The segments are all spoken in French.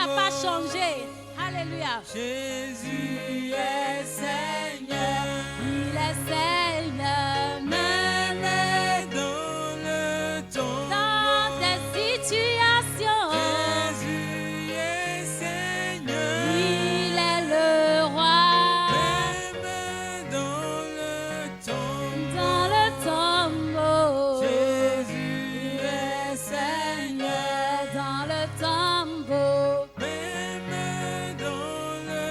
n'a pas changé. Alléluia. Jésus est Seigneur. Il est Seigneur. Même dans le tombeau. Dans tes situations. Jésus est Seigneur. Il est le roi. Même dans le tombeau. Dans le tombeau. Jésus est Seigneur. Dans le tombeau. Même dans le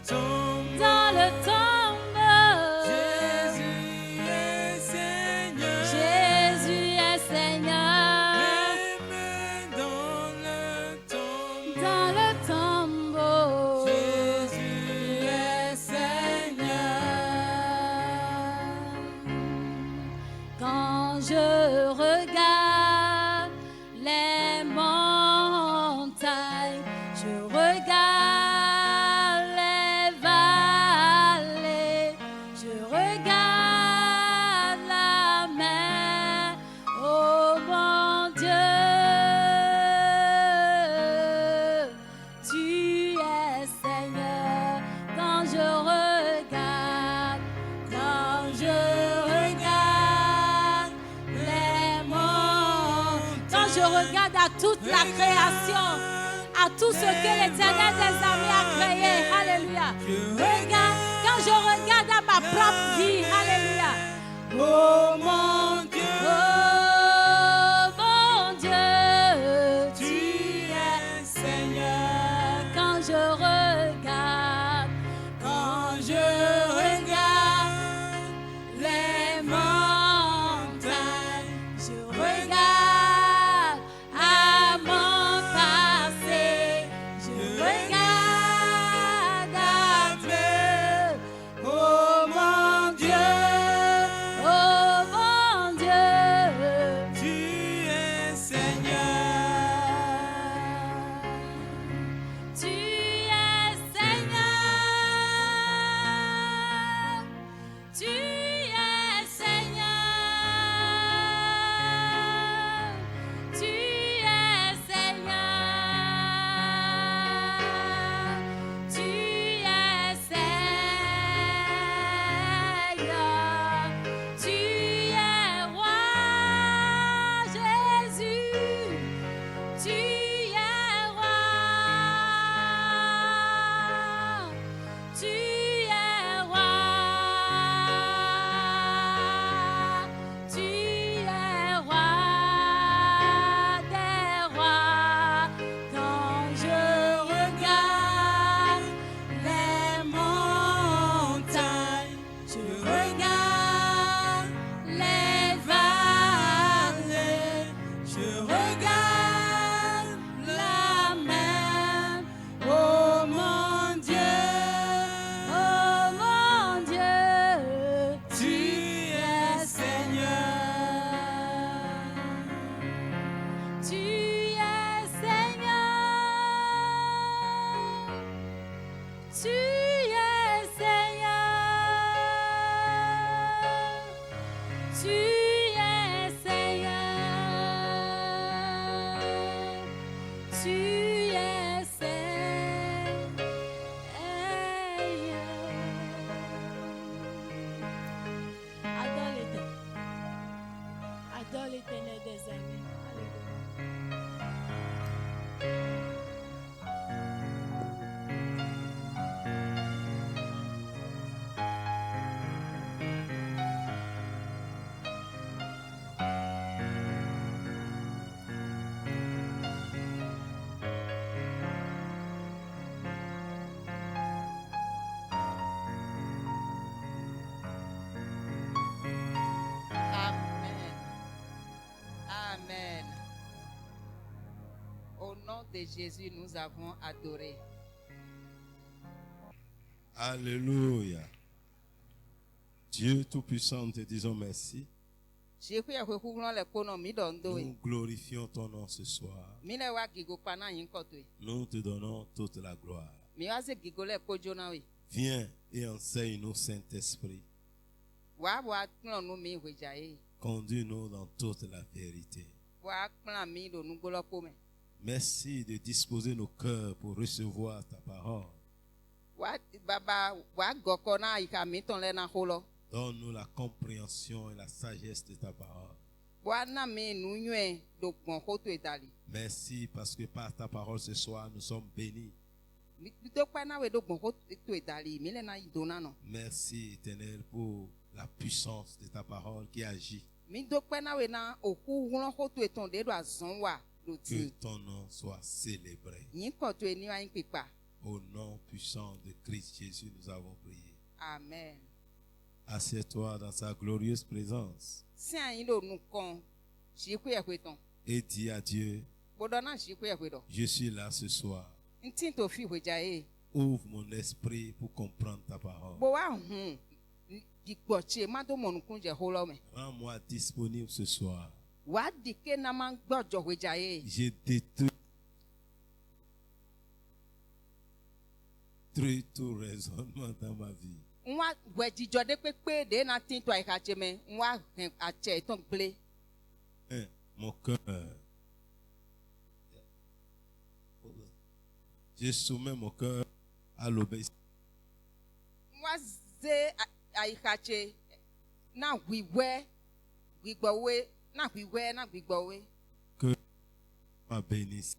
tombeau. Dans le tombeau. Jésus est Seigneur. Jésus est Seigneur. Même dans le tombeau. Dans le tombeau. Jésus est Seigneur. Quand je regarde les montagnes, je regarde les vallées, je regarde la mer, oh mon Dieu, tu es Seigneur. Quand je regarde les monts, quand je regarde à toute la création, à tout ce que l'Éternel des armées a créé, alléluia. Regarde, quand je regarde à ma propre vie, alléluia. Oh mon Dieu, Tu es Seigneur. quand je regarde Les montagnes. je regarde à mon passé, je regarde à Dieu, oh mon Dieu, Tu es Seigneur. tu es Seigneur, tu es Seigneur, tu es Seigneur, tu es Seigneur, tu es roi, Jésus, tu es roi, tu es roi, tu es roi des rois. Quand je regarde les montagnes, je regarde les vallées, je regarde la mer, oh mon Dieu, Tu es Seigneur. tu es Seigneur, tu es Seigneur, tu es Seigneur, tu es Seigneur. Adore l'Éternel des armées. Alléluia. Amen. Amen. Au nom de Jésus, nous avons adoré. Alléluia. Dieu Tout-Puissant, nous te disons merci. Nous glorifions ton nom ce soir. Nous te donnons toute la gloire. Viens et enseigne-nous, Saint-Esprit. Conduis-nous dans toute la vérité. Merci de disposer nos cœurs pour recevoir ta parole. Baba wa goko na ika miton le na holo. Donne-nous la compréhension et la sagesse de ta parole. Bwana me nunywe do pon hoto etali. Merci parce que par ta parole ce soir, nous sommes bénis. Mi do pa na we do pon hoto etali, mi le na idona no. Merci, Éternel, pour la puissance de ta parole qui agit. Mi do pa na we na oku hulon hoto eton de do azon wa do Que ti. ton nom soit célébré. Yin ko to eni wa yin pipa. Au nom puissant de Christ Jésus, nous avons prié. Amen. Assieds-toi dans sa glorieuse présence Si ayin do nu kon, ji ku ye kweton. et dis à Dieu, Bodo na ji ku ye kwedo. je suis là ce soir. Ntin to fi hweja e. Ouvre mon esprit pour comprendre ta parole. Bo wa hun. Di gboche ma do monu kun je holo me. Rends-moi disponible ce soir. Wa dike na ma gbojo hweja e. J'ai détruit tout raisonnement dans ma vie. Nwa wejijo de pepe de na tin to aika cheme. Nwa ache ton gble. Mon cœur. Je soumets mon cœur à l'obéissance. Nwa ze aika che na wiwe gbigbowe na wiwe na gbigbowe. Que ma bénisse.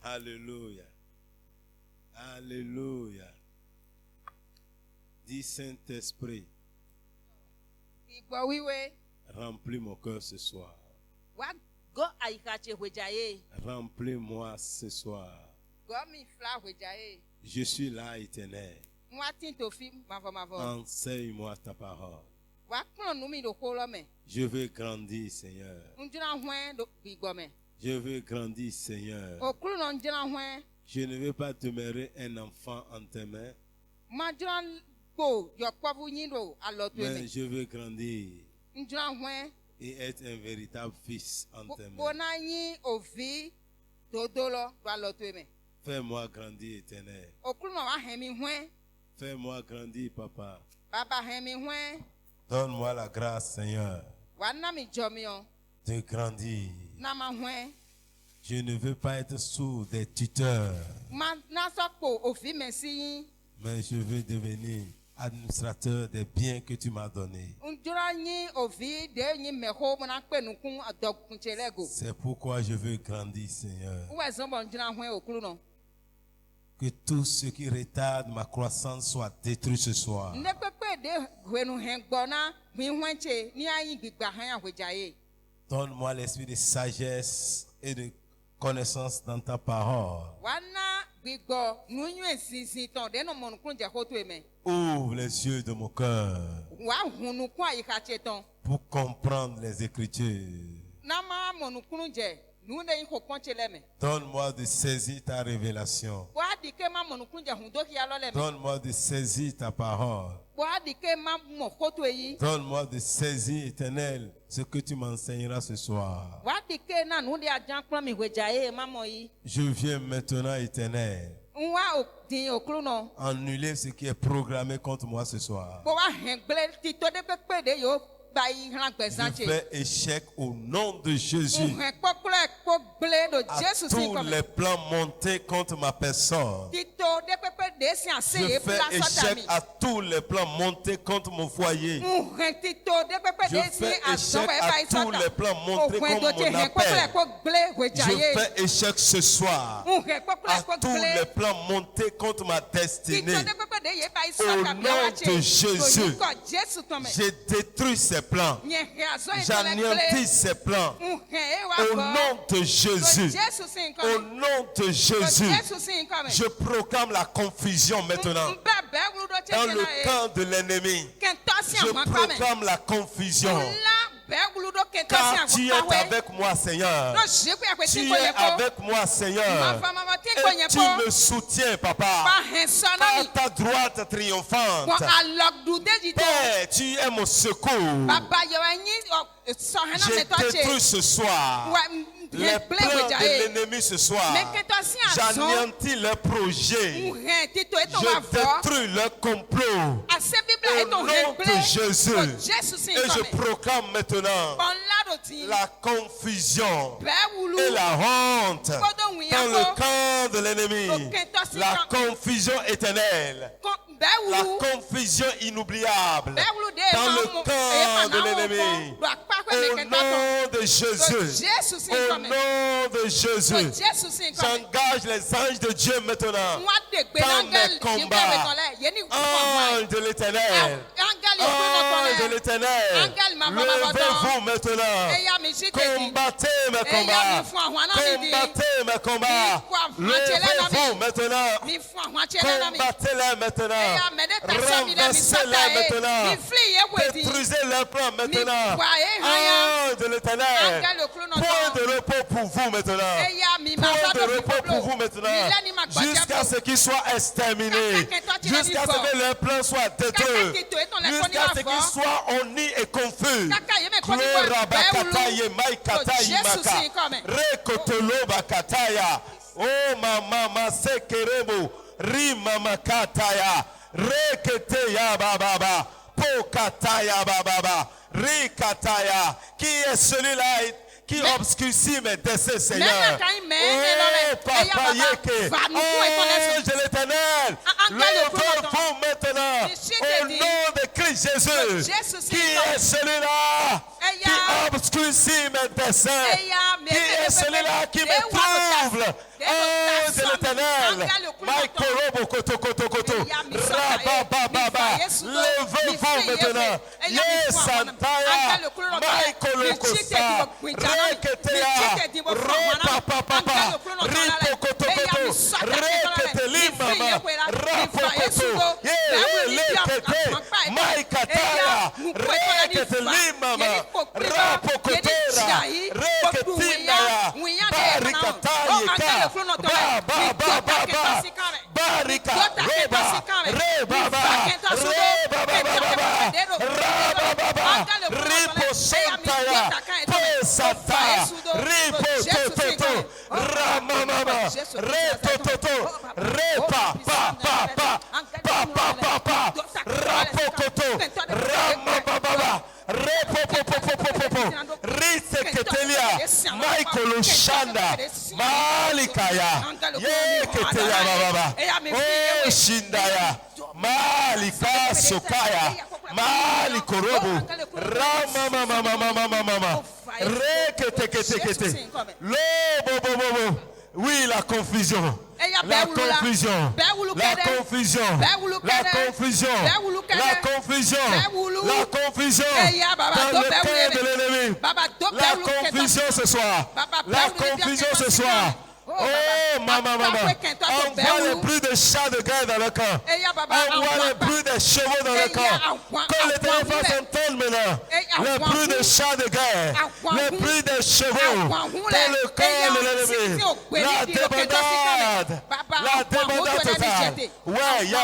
Alléluia. Alléluia. Dis Saint-Esprit, Gbigbowiwe remplis mon cœur ce soir. wa go aika che hweja e. Remplis-moi ce soir. Go mi fla hweja e. Je suis là, Éternel. Nwa tin to fi mavo. Enseigne-moi ta parole. Wa kpon nu mi do holo me. Je veux grandir, Seigneur. Njuna hwen do gbigbo me. Je veux grandir, Seigneur. Okuru no njuna hwen. Je ne veux pas demeurer un enfant en tes mains, Ma njuna po yo povu yin do alotu mais me. je veux grandir Njuna hwen. et être un véritable fils en tes mains. Bona yin ovi dodolo do alotu me. Fais-moi grandir, Éternel. Okuru no wa hemi hwen. Fais-moi grandir, Papa. Baba hemi hwen. Donne-moi la grâce, Seigneur, Wa na mi jomion. de grandir. Na ma hwen. Je ne veux pas être sous des tuteurs, Ma na so po ovi me si yin. mais je veux devenir administrateur des biens que tu m'as donnés. Njuna yin ovi de yin me ho mo na pe nu kun adokun chelego. C'est pourquoi je veux grandir, Seigneur. Uwe zombo njuna hwen okuru no. Que tout ce qui retarde ma croissance soit détruit ce soir. Ne pepe de hwenu hengbona hwen che ni ayin gbigba han ahweja ye. Donne-moi l'esprit de sagesse et de connaissance dans ta parole. Wana gbigbo nunyu esinsin ton de no monukun je hoto eme. Ouvre les yeux de mon cœur Wa hunu kun ayika che ton. pour comprendre les Écritures. Na ma monukun je nu de yin kokon che leme. Donne-moi de saisir ta révélation. Wa dike ma monukun je hundo ki alo leme. Donne-moi de saisir ta parole. Wa dike ma mo hoto yi. Donne-moi de saisir, Éternel, ce que tu m'enseigneras ce soir. Wa dike na nu de ajan kpon mi hweja ye ma mo yi. Je viens maintenant, Éternel, Nwa din okru no. annuler ce qui est programmé contre moi ce soir. Bo wa hengble ti to de pepe de yo ba yi hran Je gbesan che. fais échec au nom de Jésus Hwen koklo ko ble do à Jesu sin tous come. les plans montés contre ma personne. Tito de pepe de si ase Je ye fais pla échec sotami. à tous les plans montés contre mon foyer. Hwen tito de pepe Je de si fais aso échec e à ba tous les isota. plans montés Hwen do contre che mon hen koklo appel. ko ble Je hwejaye. fais échec ce soir Hwen koklo à ko tous les ble. plans montés contre ma Tito destinée. de pepe de ye ba Au isota nom bi awache. de Jésus. Ko Jesu tome. Je détruis ces plans. Nye he aso e tole J'anéantis ble. ces plans. Hwen e wa Au go. nom de Ko Jésus. Jesu sin Au come. nom de Ko Jésus. Jesu sin come. Je proclame la confusion maintenant. Mbebe wulu do che Dans na le e. camp de l'ennemi, Kento si je an come. proclame la confusion. Car tu es avec moi, Seigneur. Tu es avec moi, Seigneur. Et tu me soutiens, Papa. À ta droite triomphante. Père, tu es mon secours. Je détruis ce soir les plans de l'ennemi ce soir. J'anéantis leurs projets. Je détruis leurs complots. Au nom de Jésus. Et je proclame maintenant la confusion et la honte dans le camp de l'ennemi. La confusion éternelle. La confusion inoubliable dans le camp de l'ennemi. Au nom de Jésus. Au nom de Jésus. J'engage les anges de Dieu maintenant dans mes combats. Ange de l'Éternel. Ange de l'Éternel. Levez-vous maintenant. Combattez mes combats. Combattez mes combats. Levez-vous maintenant. Combattez-les maintenant. Renversez-les maintenant. Détruisez leurs plans maintenant. Ange de l'Éternel. Point de repos pour vous maintenant. Point de repos pour vous maintenant. Jusqu'à ce qu'ils soient exterminés. Jusqu'à ce que leurs plans soient détruits. Jusqu'à ce qu'ils soient honnis et confus. Oh mama sekerebo rimama kataya reketeya bababa pokataya bababa rikataya. Qui est celui-là qui obscurcit mes desseins, Seigneur? Oh, Papa Yeke, ange de l'Éternel, levez-vous maintenant au nom de Christ Jésus. Qui est celui-là qui obscurcit mes desseins? Qui est celui-là qui me trouble? Ange de l'Éternel, Maïkorobo koto koto koto, rabababa, levez-vous maintenant. Yes, Santaya, Maïkolokosa, Reketea, Ropapapapa, Ripokotokoto, Reketelimama, Rapokoto, Lekete, Maïkataya, Reketelimama, Rapokotera, Reketinaya, Barikatayeka, Barika, Reba, Ripo Santaya, Pesataya, Ripo Toto, Ramamama, Retoto, Repa, Papa, Rapokoto, Ramababa, Repopopopopopo, Riteketelia, Michael Shanda, Malikaya, Yeketeya Baba, Oh Shindaya, Malika Sokaya, Malikorobo, Ramamamamamamamama, Reketekete, Lobo. Oui, la confusion. La confusion. La confusion. La confusion. La confusion. La confusion. Dans le cœur de l'ennemi. La confusion ce soir. La confusion ce soir. Oh, maman. Envoie les bruits de chats de guerre dans le camp. Envoie les bruits de chevaux dans le camp. Quand l'Éternel fasse entendre maintenant les bruits de chats de guerre, les bruits de chevaux dans le camp de l'ennemi. La débandade. La débandade totale. Ouais, ya.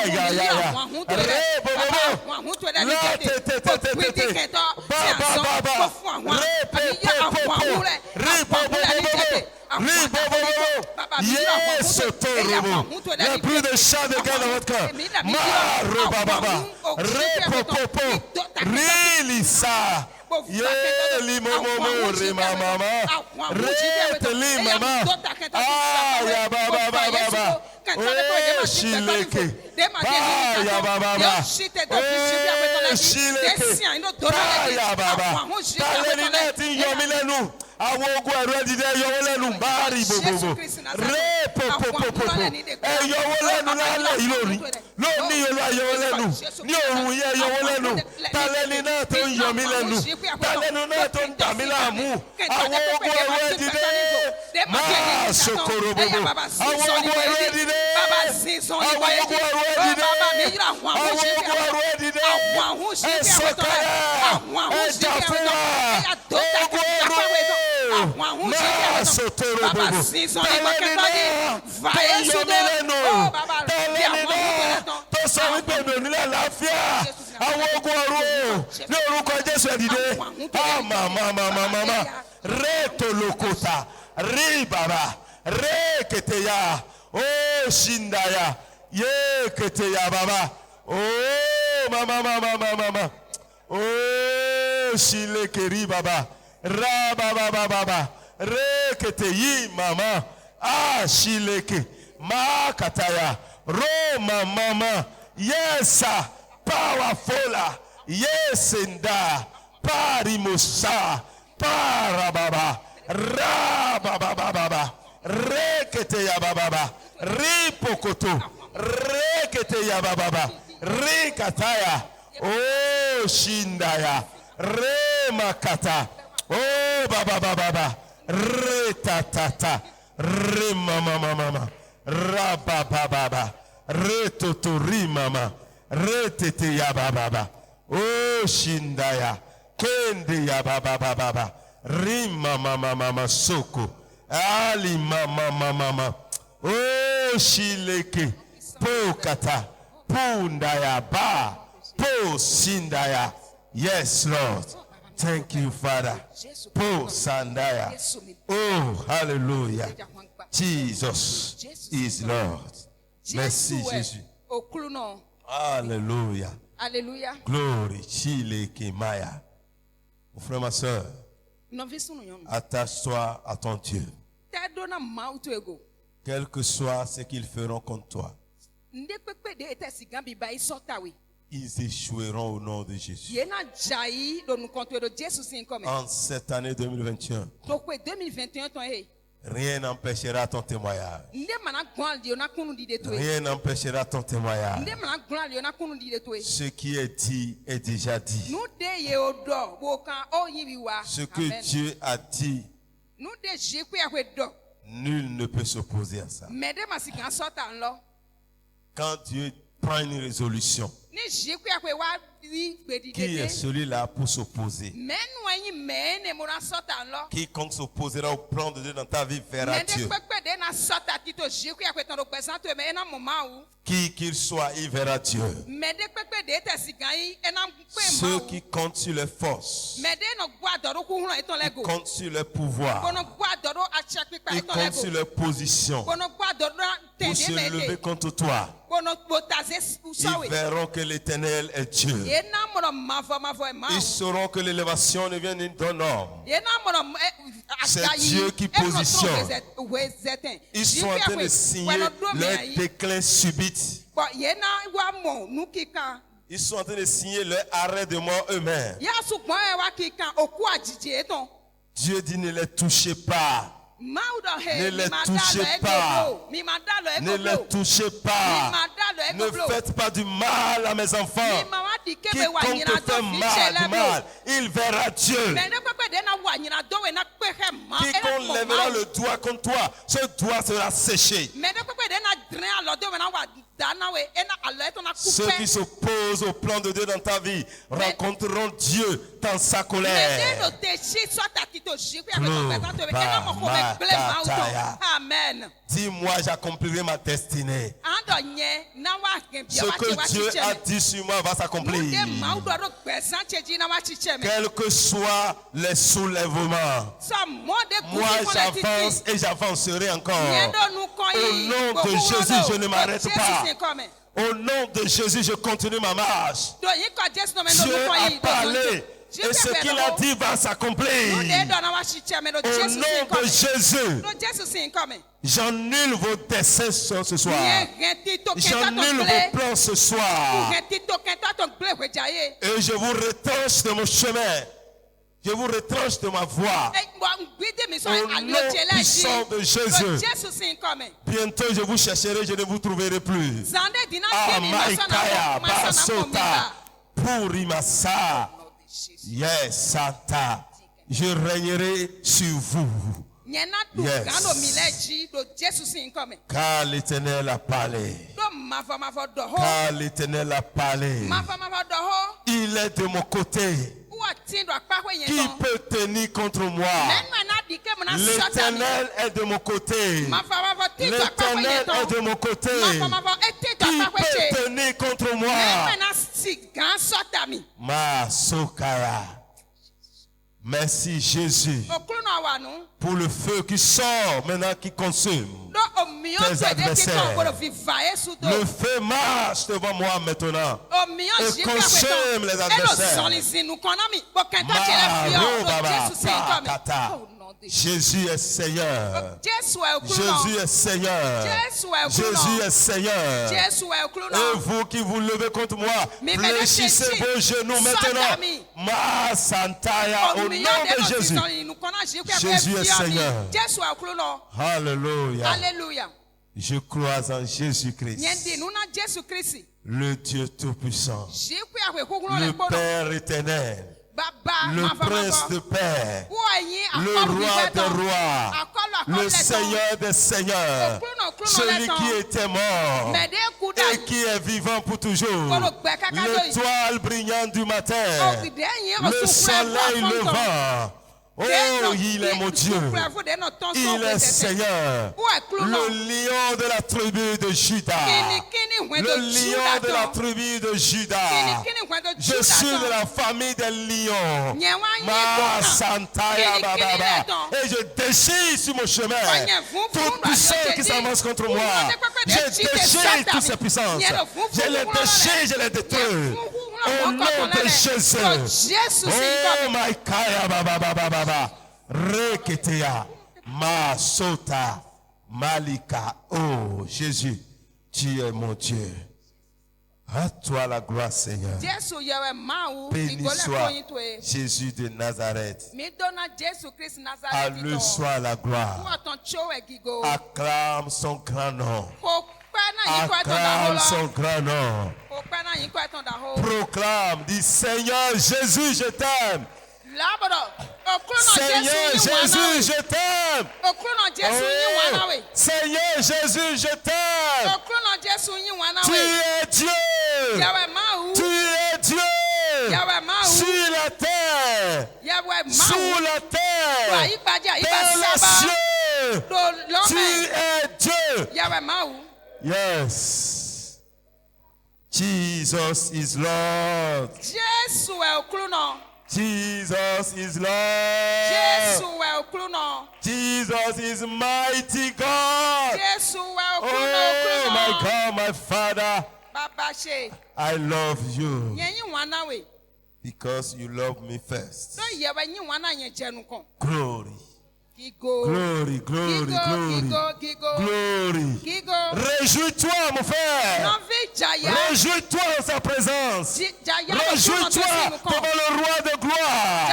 Yes, le plus de chats de guerre dans votre cœur. Marobababa, repopopo, rilisa, limomomo, rimamama, retelimama, ayabababa, oh shileke, ayabababa, oh shileke, ayababa, talenati yomilenu. Awogu aredide yowolenu bari bobobo repopopopo yowolenu lale ilori loni yolo yowolenu ni ohun ye yowolenu taleni na to yomi lenu talenu na to damila mu awogu aredide ma sokoro bobo awogu aredide awogu aredide esokaya Ribaba. Reketeya. Oh, Shindaya. Yeketeya baba. Oh, mama. Oh, Shilekeri baba. Rababa. Reketeyi mama. Ah, Shileke. Makataya. Roma mama. Yes, powerful. Yes, inda. Parimosa. Parababa. Rababa. Reketeya baba. Ripokoto. Reketeya baba. Rikataya. Oh, Shindaya. Remakata. Oh, baba. Retatata. Remama. Rababa. Retotori mama. Reteteya baba. Oh, Shindaya. Kendeya baba. Rima mama soko. Ali mama. Oh, Shileke. Pokata. Pundaya ba. Po Sindaya. Yes, Lord. Thank you, Father. Po Sandaya. Oh, hallelujah. Jesus is Lord. Merci, Jésus. Alléluia. Alléluia. Glory. Shileke Maya. Mon frère, ma soeur, attache-toi à ton Dieu. Quel que soit ce qu'ils feront contre toi, ils échoueront au nom de Jésus. En cette année 2021, rien n'empêchera ton témoignage. Rien n'empêchera ton témoignage. Ce qui est dit est déjà dit. Ce que Dieu a dit, nul ne peut s'opposer à ça. Quand Dieu prend une résolution, qui est celui-là pour s'opposer? Quiconque s'opposera au plan de Dieu dans ta vie verra Dieu. Qui qu'il soit, il verra Dieu. Ceux qui comptent sur les forces, qui comptent sur le pouvoir, qui comptent sur leur position pour se lever contre toi, ils verront que l'Éternel est Dieu. Ils sauront que l'élévation ne vient d'un homme. C'est Dieu qui positionne. Ils sont en train de signer leur déclin subit. Ils sont en train de signer leur arrêt de mort eux-mêmes. Dieu dit ne les touchez pas. Ne les touchez pas. Ne les touchez pas. Ne faites pas du mal à mes enfants. Quiconque te fait mal, il verra Dieu. Quiconque lèvera le doigt contre toi, ce doigt sera séché. Ceux qui s'opposent au plan de Dieu dans ta vie rencontreront Dieu dans sa colère. Amen. Dis-moi, j'accomplirai ma destinée. Ce que Dieu a dit sur moi va s'accomplir. Quels que soient les soulèvements, moi j'avance et j'avancerai encore. Au nom de Jésus, je ne m'arrête pas. Au nom de Jésus, je continue ma marche. Dieu a parlé. Et ce qu'il a dit va s'accomplir. Au nom de Jésus, j'annule vos desseins ce soir. J'annule vos plans ce soir. Et je vous retranche de mon chemin. Je vous retranche de ma voie. Au nom puissant de Jésus. Bientôt je vous chercherai, je ne vous trouverai plus. Ah, Maïkaya, Basota, Purimasa. Yes, Santa. Je régnerai sur vous. Yes. Car l'Éternel a parlé. Car l'Éternel a parlé. Il est de mon côté. Qui peut tenir contre moi? L'Éternel est de mon côté. L'Éternel est de mon côté. Qui peut tenir contre moi? Ma Sokaya. Merci Jésus pour le feu qui sort maintenant, qui consume tes adversaires. Le feu marche devant moi maintenant et consume les adversaires. Jésus est Seigneur. Jésus est Seigneur. Jésus est Seigneur. Et vous qui vous levez contre moi, fléchissez vos genoux maintenant. Ma Santaya, au nom de Jésus. Jésus est Seigneur. Alléluia. Je crois en Jésus-Christ, le Dieu Tout-Puissant, le Père éternel, le Prince de paix, le Roi des rois, le Seigneur des seigneurs, celui qui était mort et qui est vivant pour toujours, l'étoile brillante du matin, le soleil levant. Oh, il est mon Dieu, il est Seigneur, le lion de la tribu de Juda, le lion de la tribu de Juda. Je suis de la famille des lions, Ma Santaya Bababa, et je déchire sur mon chemin toute puissance qui s'avance contre moi. Je déchire toutes ces puissances, je les déchire, je les détruis. Au nom de Jésus. Oh my kaya baba baba baba. Reketea. Ma sota. Malika. Oh Jésus, tu es mon Dieu. À toi la gloire Seigneur. Béni soit Jésus de Nazareth. À lui soit la gloire. Acclame son grand nom. Acclame son grand nom. Proclame, dis Seigneur Jésus, je t'aime. Seigneur Jésus, je t'aime. Oh, Seigneur Jésus, je t'aime. Tu es Dieu. Tu es Dieu. Sur la terre. Sous la terre. Dans les cieux. Tu es Dieu. Yes. Jesus is Lord. Jesus is Lord. Jesus is mighty God. Oh my God, my Father, I love you because you love me first. Glory. Glory, glory, glory, glory. Réjouis-toi, mon frère. Réjouis-toi dans sa présence. Réjouis-toi devant le roi de gloire.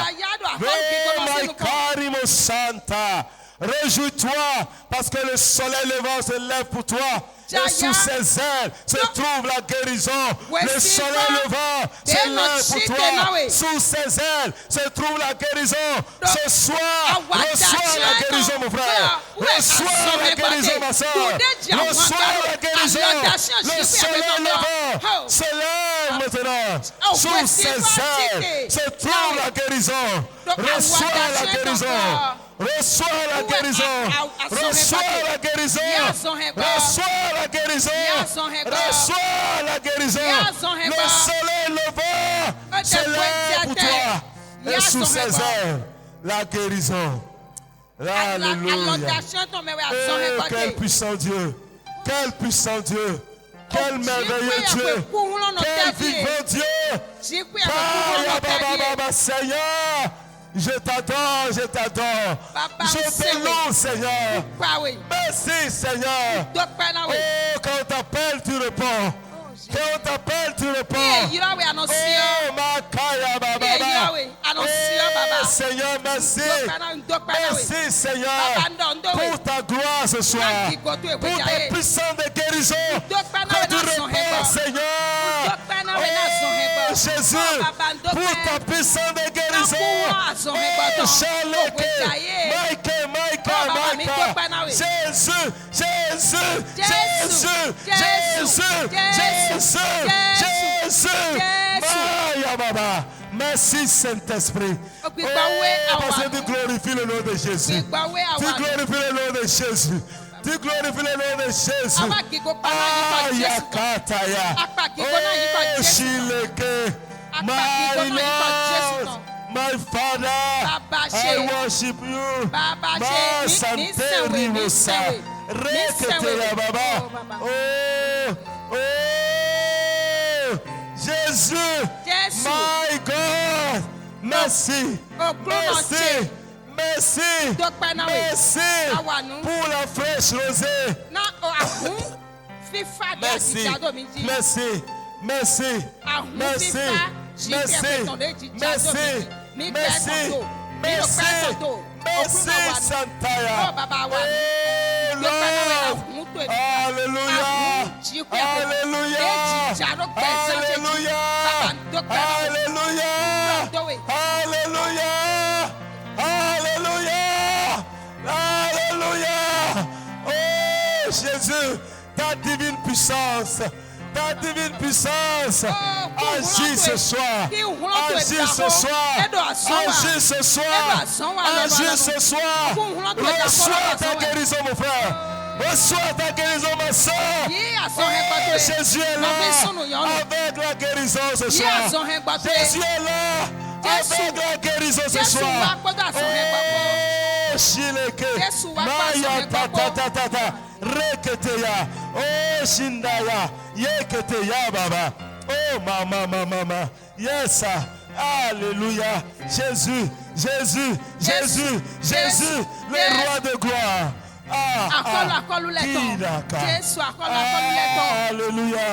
Oh, my Karimo Santa. Réjouis-toi parce que le soleil levant se lève pour toi. Et sous ses ailes se trouve la guérison. Le soleil levant se lève pour toi. Sous ses ailes se trouve la guérison. Ce soir, reçois la guérison, mon frère. Reçois la guérison, ma soeur. Reçois la guérison. Le soleil levant se lève maintenant. Sous ses ailes se trouve la guérison. Reçois la guérison. Reçois la guérison. Reçois la guérison. Reçois la guérison. Reçois la guérison. Le soleil levant se lève pour toi. Et sous ses ailes, la guérison. Alléluia. Quel puissant Dieu. Quel puissant Dieu. Quel merveilleux Dieu. Quel vivant Dieu. Seigneur. Je t'adore, je t'adore. Je te loue, Seigneur. Merci, Seigneur. Oh, quand on t'appelle, tu réponds. Quand on t'appelle, tu réponds. Oh, ma kaya baba. Oh, Seigneur, merci. Merci, Seigneur, pour ta gloire ce soir. Pour ta puissance de guérison. Quand tu réponds, Seigneur. Oh, Jésus, pour ta puissance de guérison. Oh, Chaleke, Maïka. Jésus, Jésus, Jésus, Jésus, Jésus. Maya Baba. Merci Saint-Esprit. Oh, parce que tu glorifies le nom de Jésus. Tu glorifies le nom de Jésus. Tu glorifies le nom de Jésus. Ayakataya. Oh, Shileke. My Lord. My Father, I worship you. Ma sante rimusa. Rekete ya baba. Oh, Jésus, my God, merci, merci, merci, merci pour la fraîche rosée. Merci, merci, merci, merci, merci, merci, merci, merci, Santaya. Oh Lord, Alléluia, Alléluia, Alléluia, Alléluia, Alléluia, Alléluia. Oh Jésus, ta divine puissance, agis ce soir, agis ce soir, agis ce soir, agis ce soir. Reçois ta guérison, mon frère. Reçois ta guérison, ma soeur. Oh, Jésus est là avec la guérison ce soir. Jésus est là avec la guérison ce soir. Oh, Shileke, Maya tata, Reketeya, oh Shindaya, Yeketeya Baba. Oh mama, yes, alléluia. Jésus, le roi de gloire. Alléluia.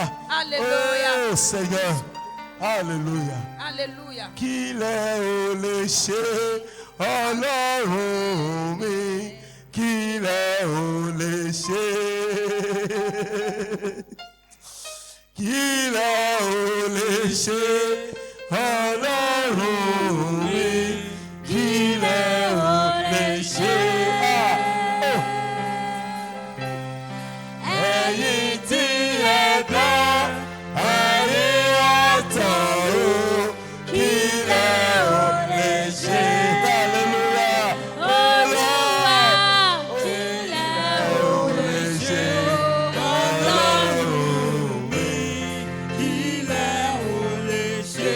Oh Seigneur. Alléluia. Alléluia. Qu'il est léché, Ọlọ́run mi, qu'il est léché. Qu'il est léché, Ọlọ́run mi, qu'il est léché. Ẹ̀yin tí ẹ dá ayé àtọ̀run, qu'il est léché. Alléluia. Olúwa, qu'il est léché. Ọlọ́run mi, qu'il est léché.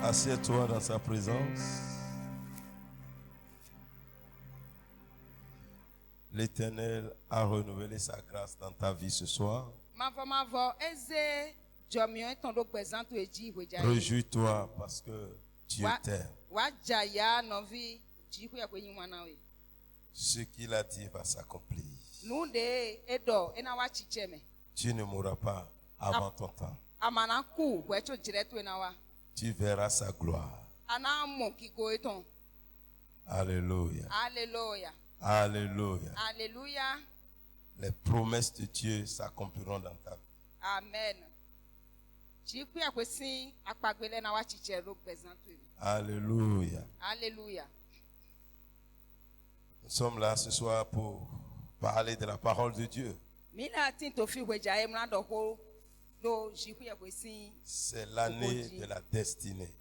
Assieds-toi dans sa présence. L'Éternel a renouvelé sa grâce dans ta vie ce soir. Réjouis-toi parce que Dieu t'aime. Ce qu'il a dit va s'accomplir. Tu ne mourras pas avant ton temps. Tu verras sa gloire. Alléluia. Alléluia. Alléluia. Alléluia. Les promesses de Dieu s'accompliront dans ta vie. Amen. Alléluia. Alléluia. Nous sommes là ce soir pour parler de la parole de Dieu. C'est l'année de la destinée.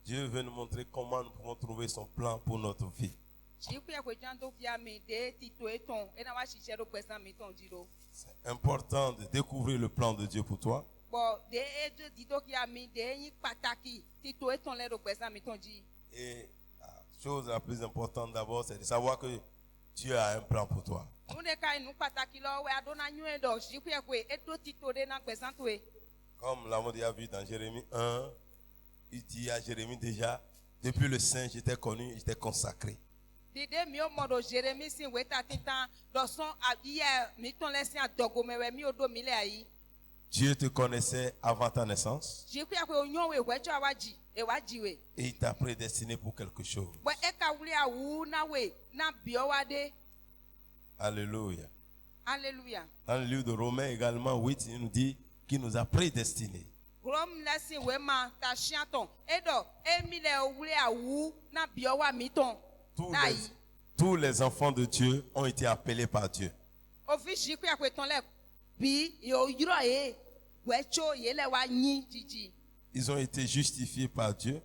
Dieu veut nous montrer comment nous pouvons trouver son plan pour notre vie. C'est important de découvrir le plan de Dieu pour toi. Et la chose la plus importante d'abord, c'est de savoir que Dieu a un plan pour toi. Comme l'avons déjà vu dans Jérémie 1, il dit à Jérémie déjà, depuis le sein, j'étais connu, j'étais consacré. Dieu te connaissait avant ta naissance. Et il t'a prédestiné pour quelque chose. Alléluia. Alléluia. Dans le livre de Romains également, 8, il nous dit qu'il nous a prédestinés. Tous les enfants de Dieu ont été appelés par Dieu. Ils ont été justifiés par Dieu.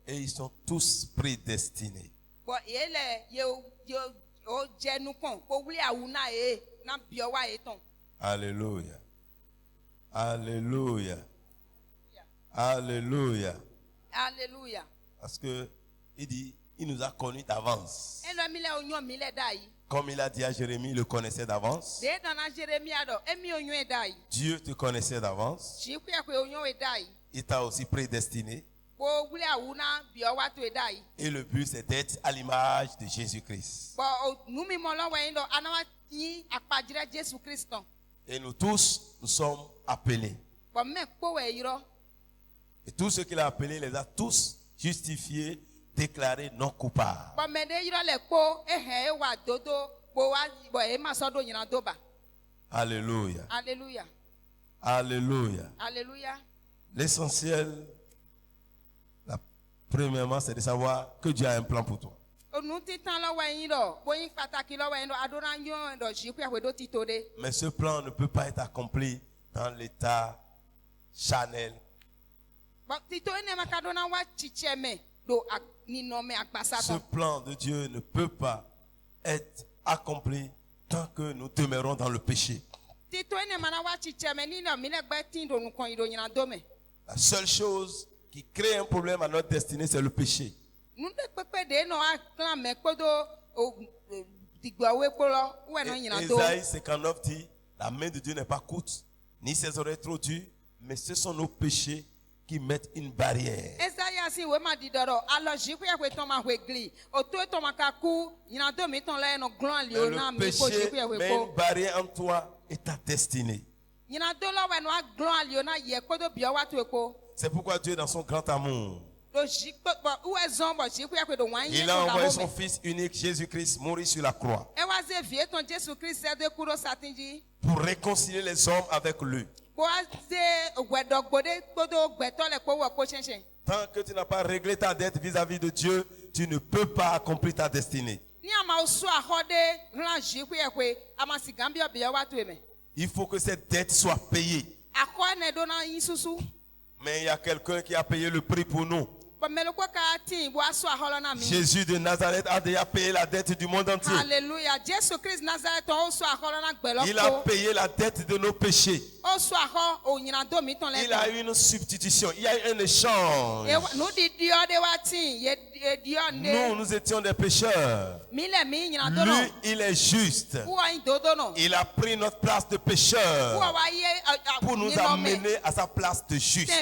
Et ils sont tous prédestinés. Alléluia. Alléluia. Alléluia. Alléluia. Parce que il dit, il nous a connus d'avance. Comme il a dit à Jérémie, il le connaissait d'avance. Dieu te connaissait d'avance. Il t'a aussi prédestiné. Et le but, c'est d'être à l'image de Jésus-Christ. Et nous tous, nous sommes appelés. Et tous ceux qu'il a appelés, il les a tous justifiés, déclarés non coupables. Alléluia. Alléluia. Alléluia. Alléluia. L'essentiel, premièrement, c'est de savoir que Dieu a un plan pour toi. Mais ce plan ne peut pas être accompli dans l'état charnel. Ce plan de Dieu ne peut pas être accompli tant que nous demeurons dans le péché. La seule chose qui crée un problème à notre destinée, c'est le péché. Ésaïe 59 dit, la main de Dieu n'est pas courte, ni ses oreilles trop dures, mais ce sont nos péchés qui mettent une barrière. Le péché met une barrière en toi et ta destinée. C'est pourquoi Dieu, dans son grand amour, il a envoyé son Fils unique, Jésus-Christ, mourir sur la croix pour réconcilier les hommes avec lui. Tant que tu n'as pas réglé ta dette vis-à-vis de Dieu, tu ne peux pas accomplir ta destinée. Il faut que cette dette soit payée. Mais il y a quelqu'un qui a payé le prix pour nous. Jésus de Nazareth a déjà payé la dette du monde entier. Alléluia. Jésus Christ Nazareth il a payé la dette de nos péchés. Il a eu une substitution. Il y a eu un échange. Nous étions des pécheurs. Lui, il est juste. Il a pris notre place de pécheur pour nous amener à sa place de juste.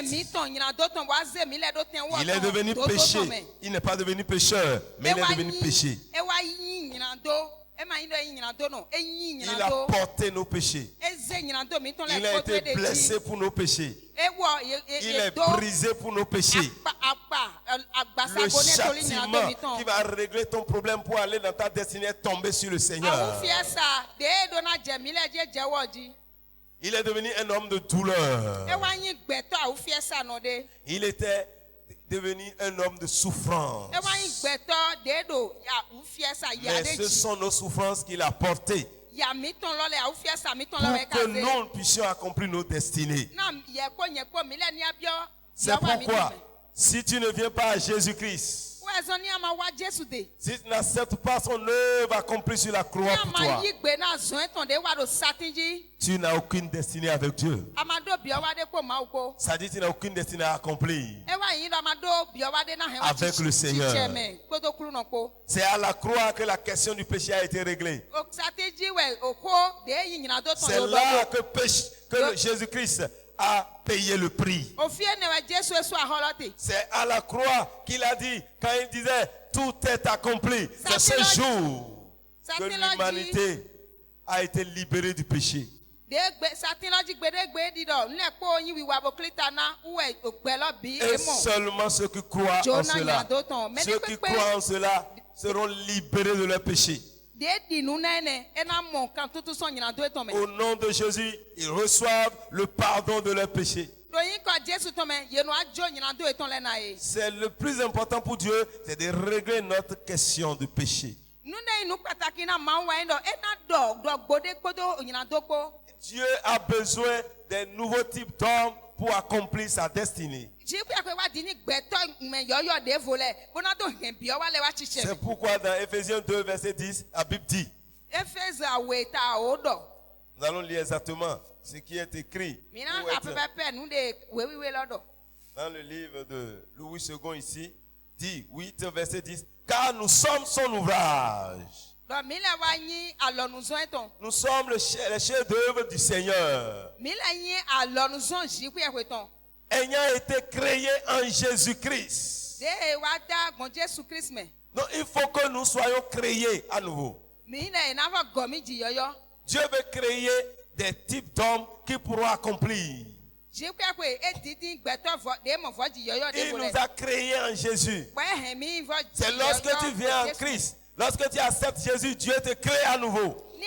Il est devenu péché. Il n'est pas devenu pécheur, mais il est devenu péché. Il a porté nos péchés. Il a été blessé pour nos péchés. Il est brisé pour nos péchés. Le châtiment qui va régler ton problème pour aller dans ta destinée est tombé sur le Seigneur. Il est devenu un homme de douleur. Il était devenu un homme de souffrance. Mais ce sont nos souffrances qu'il a portées pour que nous puissions accomplir nos destinées. C'est pourquoi, si tu ne viens pas à Jésus-Christ, si tu n'acceptes pas son œuvre accomplie sur la croix pour toi, tu n'as aucune destinée avec Dieu. Ça dit que tu n'as aucune destinée à accomplir avec le Seigneur. C'est à la croix que la question du péché a été réglée. C'est là que Jésus-Christ a payé le prix. C'est à la croix qu'il a dit, quand il disait tout est accompli, c'est ce jour que l'humanité a été libérée du péché. Et seulement ceux qui croient en cela, ceux qui croient en cela seront libérés de leur péché. Au nom de Jésus, ils reçoivent le pardon de leurs péchés. C'est le plus important pour Dieu, c'est de régler notre question de péché. Dieu a besoin d'un nouveau type d'homme pour accomplir sa destinée. C'est pourquoi dans Ephésiens 2, verset 10, la Bible dit, nous allons lire exactement ce qui est écrit dans le livre de Louis II ici, dit 8, verset 10, car nous sommes son ouvrage. Nous sommes les chefs-d'œuvre du Seigneur, ayant été créés en Jésus-Christ. Donc il faut que nous soyons créés à nouveau. Dieu veut créer des types d'hommes qui pourront accomplir. Il nous a créés en Jésus. C'est lorsque tu viens en Christ, lorsque tu acceptes Jésus, Dieu te crée à nouveau. Il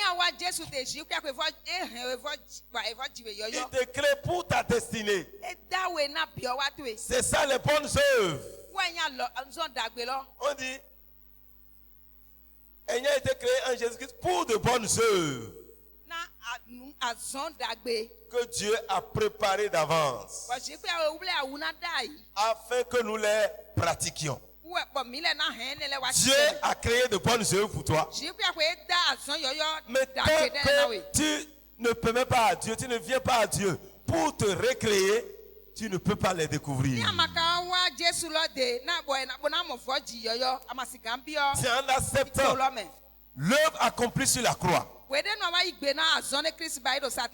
te crée pour ta destinée. C'est ça les bonnes œuvres. On dit, ayant été créé en Jésus-Christ pour de bonnes œuvres que Dieu a préparées d'avance afin que nous les pratiquions. Dieu a créé de bonnes œuvres pour toi. Mais tant que tu ne permets pas à Dieu, tu ne viens pas à Dieu pour te recréer, tu ne peux pas les découvrir. C'est en acceptant l'œuvre accomplie sur la croix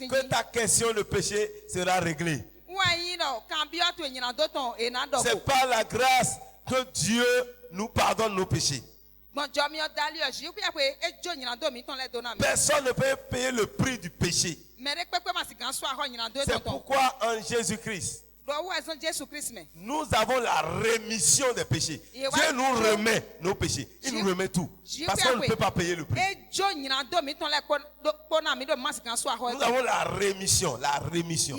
que ta question de péché sera réglée. C'est par la grâce que Dieu nous pardonne nos péchés. Personne ne peut payer le prix du péché. C'est pourquoi en Jésus-Christ, nous avons la rémission des péchés. Dieu nous remet nos péchés. Il nous remet tout. Parce qu'on ne peut pas payer le prix. Nous avons la rémission. La rémission.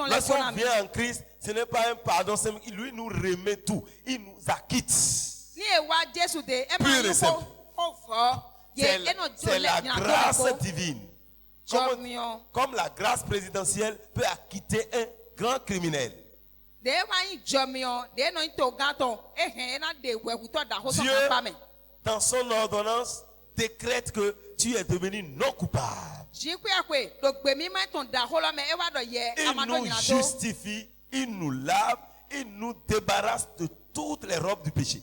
Lorsqu'on vient en Christ, ce n'est pas un pardon. Lui nous remet tout. Il nous acquitte. Pur et simple. C'est la grâce divine. Comme la grâce présidentielle peut acquitter un grand criminel. dans son ordonnance, décrète que tu es devenu non coupable. Il nous justifie, il nous lave, il nous débarrasse de toutes les robes du péché.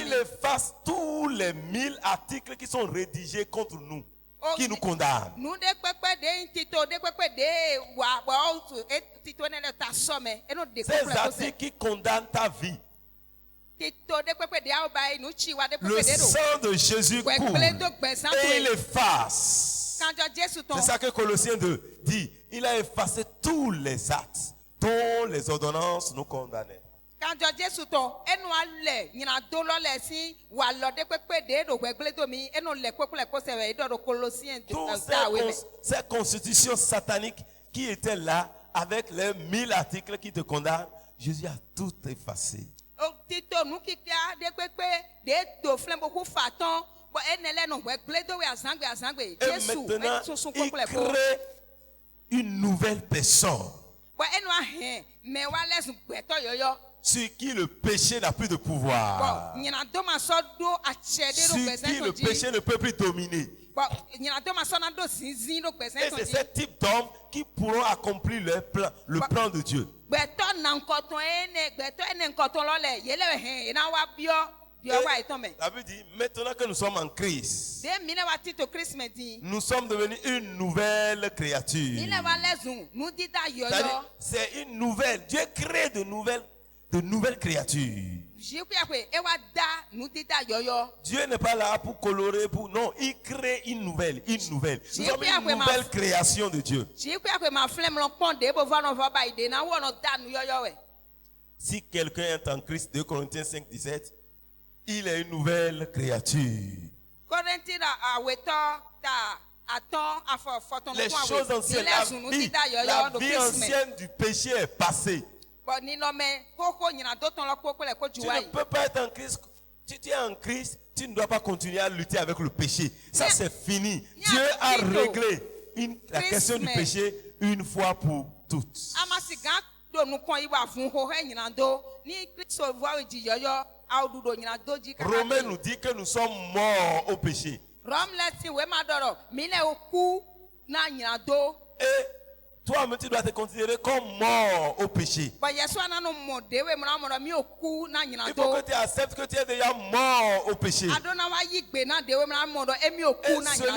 Il efface tous les 1000 articles qui sont rédigés contre nous, qui nous condamnent. Ces articles qui condamnent ta vie. Le sang de Jésus coule et il efface. C'est ça que Colossiens 2 dit. Il a effacé tous les actes dont les ordonnances nous condamnaient. Toutes ces constitutions sataniques qui étaient là avec les 1000 articles qui te condamnent, Jésus a tout effacé. Et maintenant, il crée une nouvelle personne sur qui le péché n'a plus de pouvoir, sur qui le péché ne peut plus dominer. Et c'est ce type d'hommes qui pourront accomplir le plan de Dieu. La Bible dit, maintenant que nous sommes en Christ, nous sommes devenus une nouvelle créature. C'est-à-dire, c'est une nouvelle. Dieu crée de nouvelles créatures. Dieu n'est pas là pour colorer, non, il crée une nouvelle. Nous sommes une nouvelle création de Dieu. Si quelqu'un est en Christ, 2 Corinthiens 5, 17, il est une nouvelle créature. Les choses anciennes, la vie ancienne du péché est passée. Tu ne peux pas être en Christ. Si tu es en Christ, tu ne dois pas continuer à lutter avec le péché. Ça, c'est fini. Dieu a réglé la question du péché une fois pour toutes. Romains nous dit que nous sommes morts au péché. Et toi-même, tu dois te considérer comme mort au péché. Il faut que tu acceptes que tu es déjà mort au péché. Et celui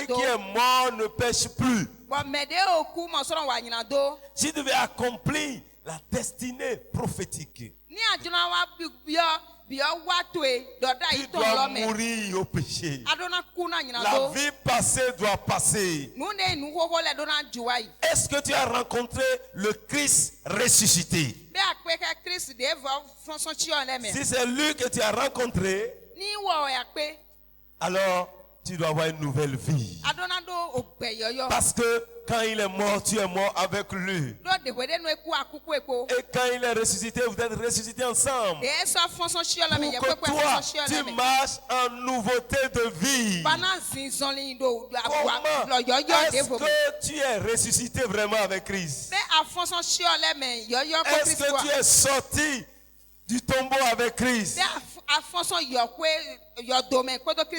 qui est mort ne pêche plus. Si tu devais accomplir la destinée prophétique, tu dois mourir au péché. La vie passée doit passer. Est-ce que tu as rencontré le Christ ressuscité? Si c'est lui que tu as rencontré, alors tu dois avoir une nouvelle vie. Parce que quand il est mort, tu es mort avec lui. Et quand il est ressuscité, vous êtes ressuscités ensemble. Pour que toi, tu marches en nouveauté de vie. Comment est-ce que tu es ressuscité vraiment avec Christ? Est-ce que tu es sorti du tombeau avec Christ?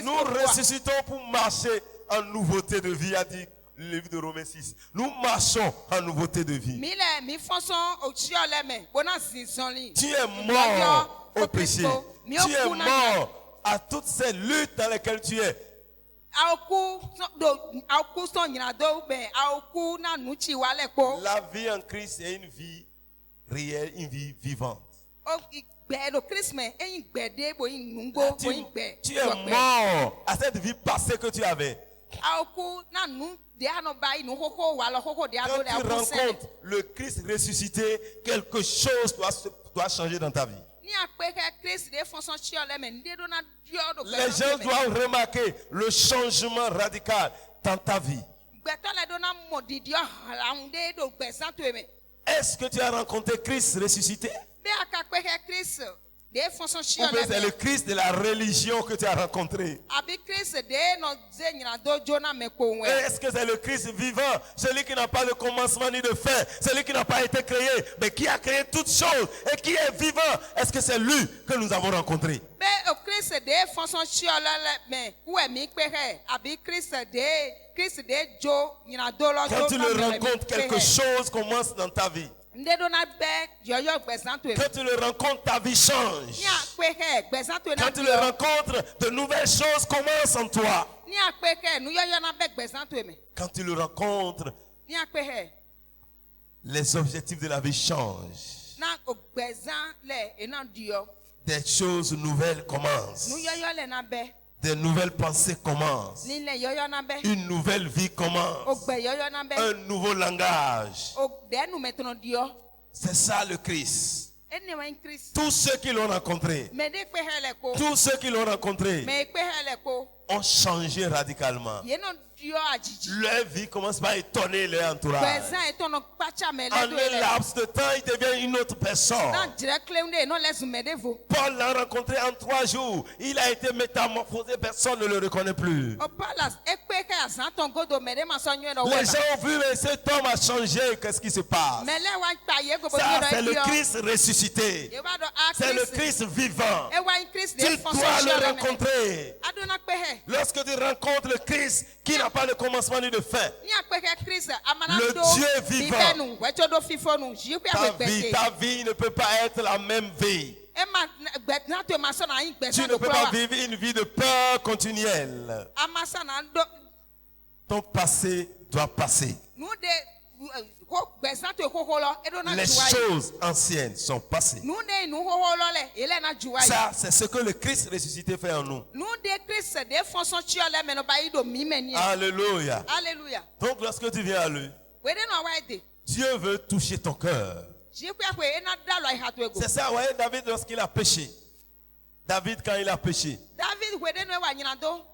Nous ressuscitons pour marcher en nouveauté de vie, a dit le livre de Romains 6. Nous marchons en nouveauté de vie. Tu es mort au péché. Tu es mort à toutes ces luttes dans lesquelles tu es. La vie en Christ est une vie réelle, une vie vivante. Tu es mort à cette vie passée que tu avais. Quand tu rencontres le Christ ressuscité, quelque chose doit changer dans ta vie. Les gens doivent remarquer le changement radical dans ta vie. Est-ce que tu as rencontré Christ ressuscité? c'est le Christ de la religion que tu as rencontré? Est-ce que c'est le Christ vivant, celui qui n'a pas de commencement ni de fin, celui qui n'a pas été créé, mais qui a créé toutes choses et qui est vivant? Est-ce que c'est lui que nous avons rencontré? Quand tu le rencontres, quelque chose commence dans ta vie. Quand tu le rencontres, ta vie change. Quand tu le rencontres, de nouvelles choses commencent en toi. Quand tu le rencontres, les objectifs de la vie changent. Des choses nouvelles commencent. Des nouvelles pensées commencent. Une nouvelle vie commence. Un nouveau langage. C'est ça le Christ. Tous ceux qui l'ont rencontré, ont changé radicalement. Leur vie commence par étonner leur entourage. En un laps de temps, il devient une autre personne. Paul l'a rencontré en 3 jours. Il a été métamorphosé, personne ne le reconnaît plus. Les gens ont vu, mais cet homme a changé. Qu'est-ce qui se passe? Ça, c'est le Christ ressuscité. C'est le Christ vivant. Tu dois le rencontrer. Lorsque tu rencontres le Christ qui n'a pas de commencement ni de fin, le Dieu vivant, ta vie ne peut pas être la même vie. Tu ne peux pas vivre une vie de peur continuelle. Ton passé doit passer. Les choses anciennes sont passées. Ça, c'est ce que le Christ ressuscité fait en nous. Alléluia. Donc, lorsque tu viens à lui, Dieu veut toucher ton cœur. C'est ça, vous voyez, David, lorsqu'il a péché. David, quand il a péché.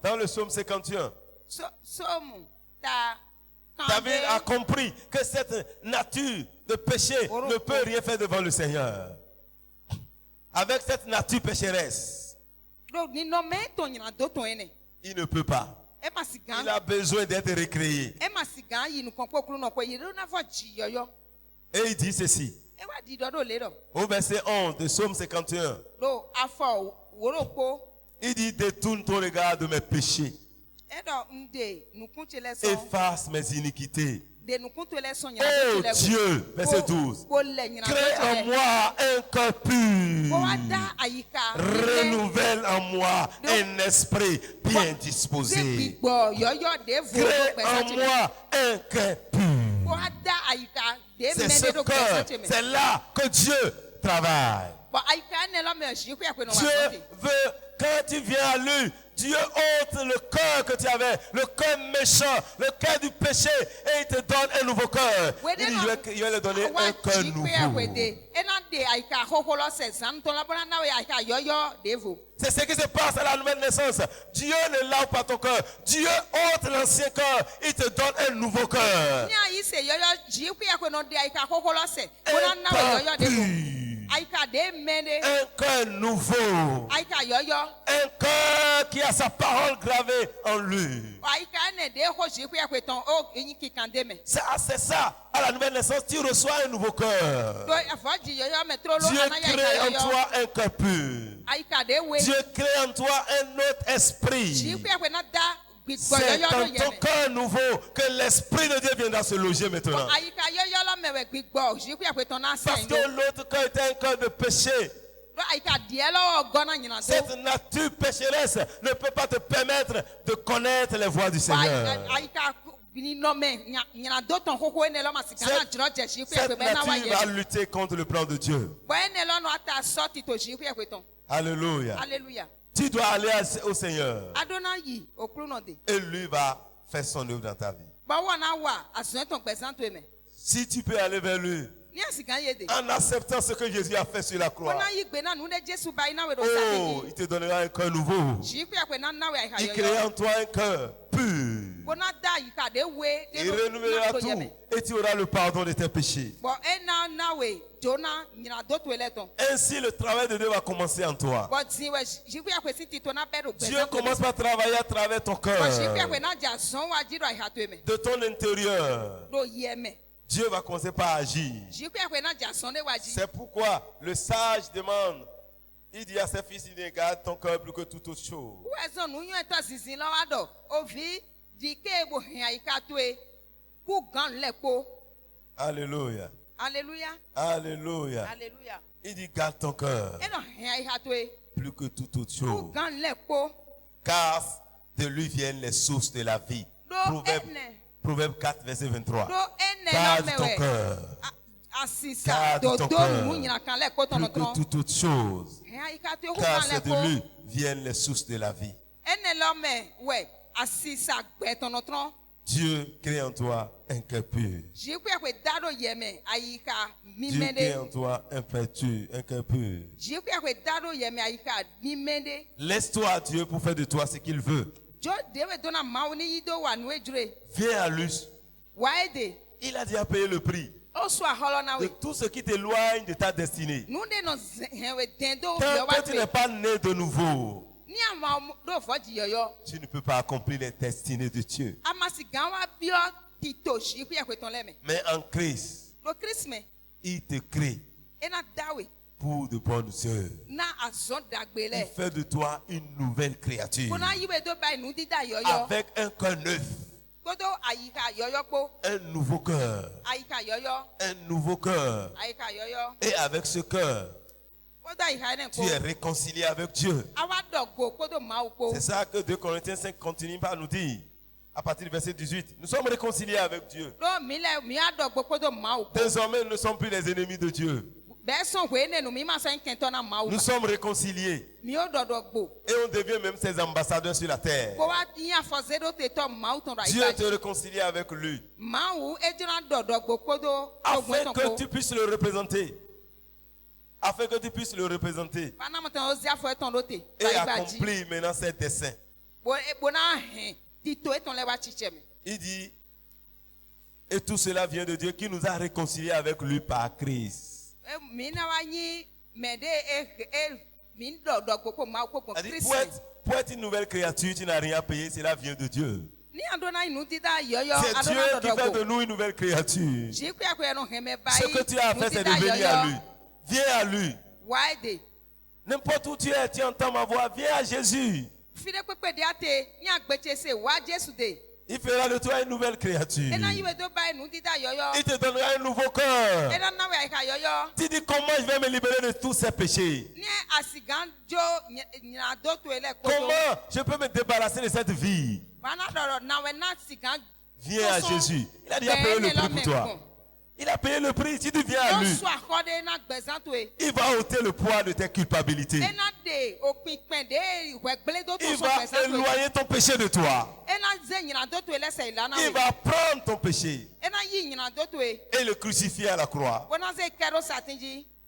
Dans le psaume 51. David a compris que cette nature de péché ne peut rien faire devant le Seigneur. Avec cette nature pécheresse, il ne peut pas. Il a besoin d'être recréé. Et il dit ceci. Au verset 11 de Psaume 51. Il dit: détourne ton regard de mes péchés. Efface mes iniquités. Oh Dieu, verset 12. Crée en moi un cœur pur. Renouvelle en moi un esprit bien disposé. Crée en moi un cœur pur. C'est ce cœur, c'est là que Dieu travaille. Dieu veut, quand tu viens à lui, Dieu ôte le cœur que tu avais, le cœur méchant, le cœur du péché, et il te donne un nouveau cœur. Il dit, il va lui donner un cœur nouveau. C'est ce qui se passe à la nouvelle naissance. Dieu ne lave pas ton cœur. Dieu ôte l'ancien cœur. Il te donne un nouveau cœur. Un cœur nouveau. Un cœur qui a sa parole gravée en lui. C'est ça. À la nouvelle naissance, tu reçois un nouveau cœur. Dieu crée en toi un cœur pur. Dieu crée en toi un autre esprit. C'est dans ton cœur nouveau que l'esprit de Dieu viendra se loger maintenant. Parce que l'autre cœur était un cœur de péché. Cette nature pécheresse ne peut pas te permettre de connaître les voies du Seigneur. Cette nature va lutter contre le plan de Dieu. Alléluia. Tu dois aller au Seigneur. Et lui va faire son œuvre dans ta vie. Si tu peux aller vers lui, en acceptant ce que Jésus a fait sur la croix, oh, il te donnera un cœur nouveau. Il crée en toi un cœur pur. Il renouvellera tout et tu auras le pardon de tes péchés. Ainsi, le travail de Dieu va commencer en toi. Dieu commence par travailler à travers ton cœur, de ton intérieur. Dieu va commencer par agir. C'est pourquoi le sage demande, il dit à ses fils, il garde ton cœur plus que toute autre chose. Alléluia. Alléluia. Alléluia. Alléluia. Il dit garde ton cœur plus que toute autre chose. Car de lui viennent les sources de la vie. Proverbe 4, verset 23. Garde ton cœur. Garde ton cœur plus que toute autre chose. Car c'est de lui viennent les sources de la vie. Dieu crée en toi un cœur pur. Dieu crée en toi un cœur pur. Laisse-toi à Dieu pour faire de toi ce qu'il veut. Viens à lui. Il a déjà payé le prix de tout ce qui t'éloigne de ta destinée. Tant que tu n'es pas né de nouveau, tu ne peux pas accomplir les destinées de Dieu. Mais en Christ, il te crée pour de bonnes œuvres. Il fait de toi une nouvelle créature avec un cœur neuf, un nouveau cœur, un nouveau cœur. Et avec ce cœur, tu es réconcilié avec Dieu. C'est ça que 2 Corinthiens 5 continue par nous dire. À partir du verset 18, nous sommes réconciliés avec Dieu. Désormais, nous ne sommes plus les ennemis de Dieu. Nous sommes réconciliés. Et on devient même ses ambassadeurs sur la terre. Dieu te réconcilie avec lui, afin que tu puisses le représenter. Afin que tu puisses le représenter et accomplir maintenant ses desseins. Il dit, et tout cela vient de Dieu qui nous a réconciliés avec lui par Christ. Pour être une nouvelle créature, tu n'as rien payé, cela vient de Dieu. C'est Dieu qui fait de nous une nouvelle créature. Ce que tu as à faire, c'est de venir à lui. Viens à lui. N'importe où tu es, tu entends ma voix, viens à Jésus. Il fera de toi une nouvelle créature. Il te donnera un nouveau cœur. Tu dis comment je vais me libérer de tous ces péchés. Comment je peux me débarrasser de cette vie. Viens à Jésus. Il a déjà payé le prix pour toi. Il a payé le prix, si tu viens à lui, il va ôter le poids de tes culpabilités. Il va éloigner ton péché de toi. Il va prendre ton péché et le crucifier à la croix.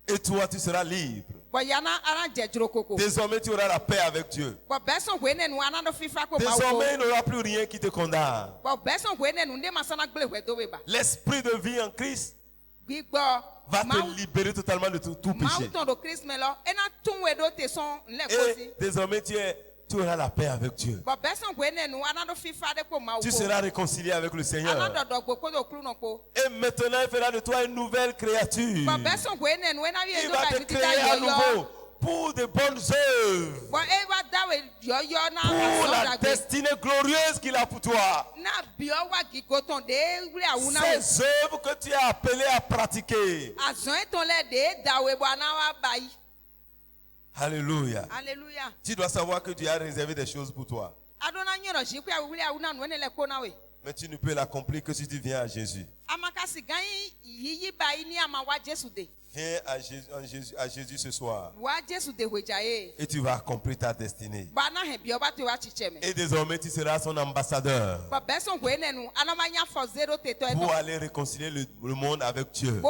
Et toi, tu seras libre. Désormais, tu auras la paix avec Dieu. Désormais, il n'y aura plus rien qui te condamne. L'esprit de vie en Christ va te libérer totalement de tout péché. Et désormais, tu auras la paix avec Dieu. Tu seras réconcilié avec le Seigneur. Et maintenant, il fera de toi une nouvelle créature. Il va te créer à nouveau pour de bonnes œuvres. Pour la destinée glorieuse qu'il a pour toi. Ces œuvres que tu es appelé à pratiquer. Alléluia. Alléluia. Tu dois savoir que Dieu a réservé des choses pour toi. Mais tu ne peux l'accomplir que si tu viens à Jésus. Viens à Jésus ce soir. Et tu vas accomplir ta destinée. Et désormais tu seras son ambassadeur. Pour aller réconcilier le monde avec Dieu.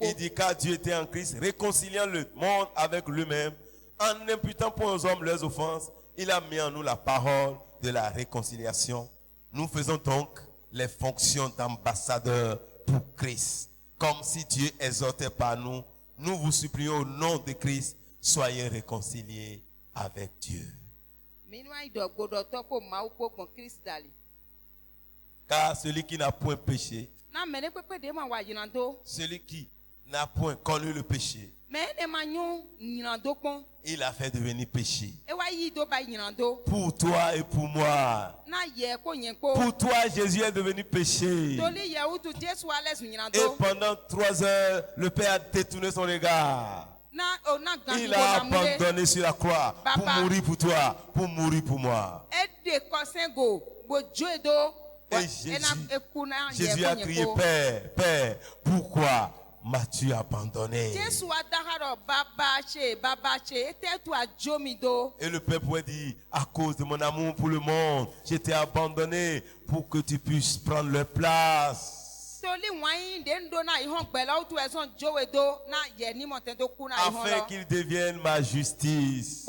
Il dit car Dieu était en Christ, réconciliant le monde avec lui-même, en n'imputant pas aux hommes leurs offenses. il a mis en nous la parole de la réconciliation. Nous faisons donc les fonctions d'ambassadeurs pour Christ. Comme si Dieu exhortait par nous, nous vous supplions au nom de Christ, soyez réconciliés avec Dieu. Car celui qui n'a point péché, celui qui n'a point connu le péché, il a fait devenir péché. Pour toi et pour moi. Pour toi, Jésus est devenu péché. Et pendant 3 heures, le Père a détourné son regard. Il a abandonné sur la croix pour mourir pour toi, pour mourir pour moi. Et Jésus a crié, Père, Père, pourquoi m'as-tu abandonné? Et le Père pouvait dire, à cause de mon amour pour le monde, je t'ai abandonné pour que tu puisses prendre leur place. Afin qu'il devienne ma justice.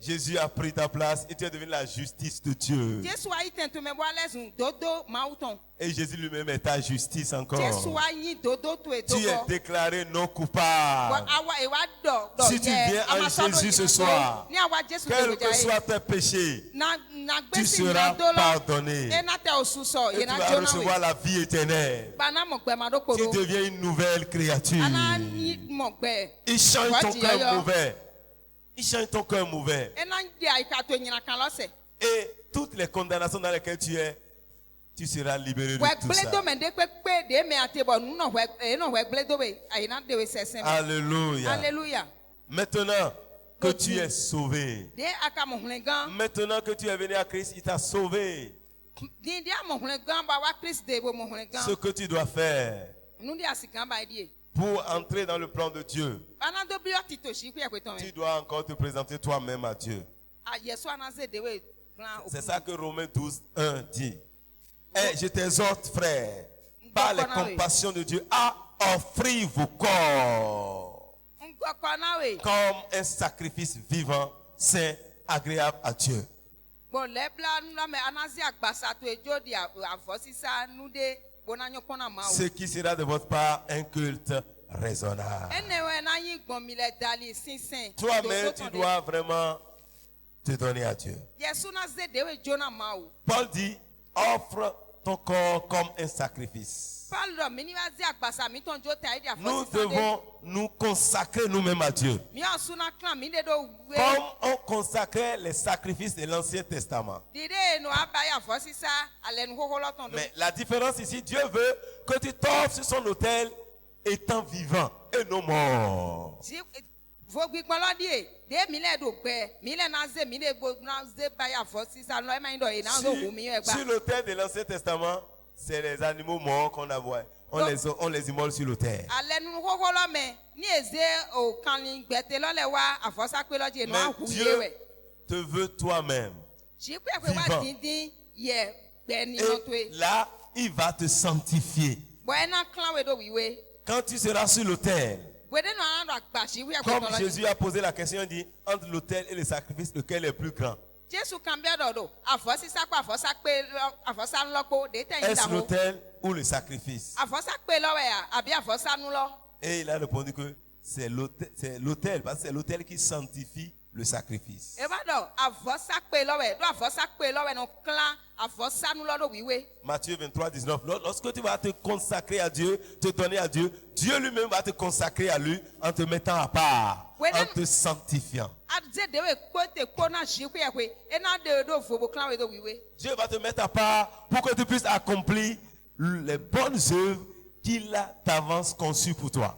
Jésus a pris ta place et tu es devenu la justice de Dieu. Et Jésus lui-même est ta justice encore. Tu es déclaré non coupable. Si tu viens en Jésus ce soir, quels que soient tes péchés, tu seras pardonné. Et tu vas recevoir la vie éternelle. Tu deviens une nouvelle créature. Il change ton cœur mauvais. Il change ton cœur mauvais. Et toutes les condamnations dans lesquelles tu es, tu seras libéré de tout ça. Alléluia. Alléluia. Maintenant que tu es sauvé, maintenant que tu es venu à Christ, il t'a sauvé. Ce que tu dois faire pour entrer dans le plan de Dieu, tu dois encore te présenter toi-même à Dieu. C'est ça que Romains 12, 1 dit. Et je t'exhorte, frère, par les compassions de Dieu, à offrir vos corps comme un sacrifice vivant, saint, agréable à Dieu. Ce qui sera de votre part un culte raisonnable. Toi-même, tu dois vraiment te donner à Dieu. Paul dit, offre ton corps comme un sacrifice. Nous devons nous consacrer nous-mêmes à Dieu. Comme on consacrait les sacrifices de l'Ancien Testament. Mais la différence ici, Dieu veut que tu t'offres sur son autel étant vivant et non mort. Sur l'autel de l'Ancien Testament, c'est les animaux morts qu'on envoie. On les immole sur l'autel. Mais Dieu te veut toi-même vivant. Et là, il va te sanctifier. Quand tu seras sur l'autel, comme Jésus a posé la question, il dit, entre l'autel et le sacrifice, lequel est plus grand? Est-ce l'autel ou le sacrifice? Et il a répondu que c'est l'autel, parce que c'est l'autel qui sanctifie le sacrifice. Matthieu 23, 19. Lorsque tu vas te consacrer à Dieu, te donner à Dieu, Dieu lui-même va te consacrer à lui en te mettant à part, en te sanctifiant. Dieu va te mettre à part pour que tu puisses accomplir les bonnes œuvres qu'il a d'avance conçues pour toi.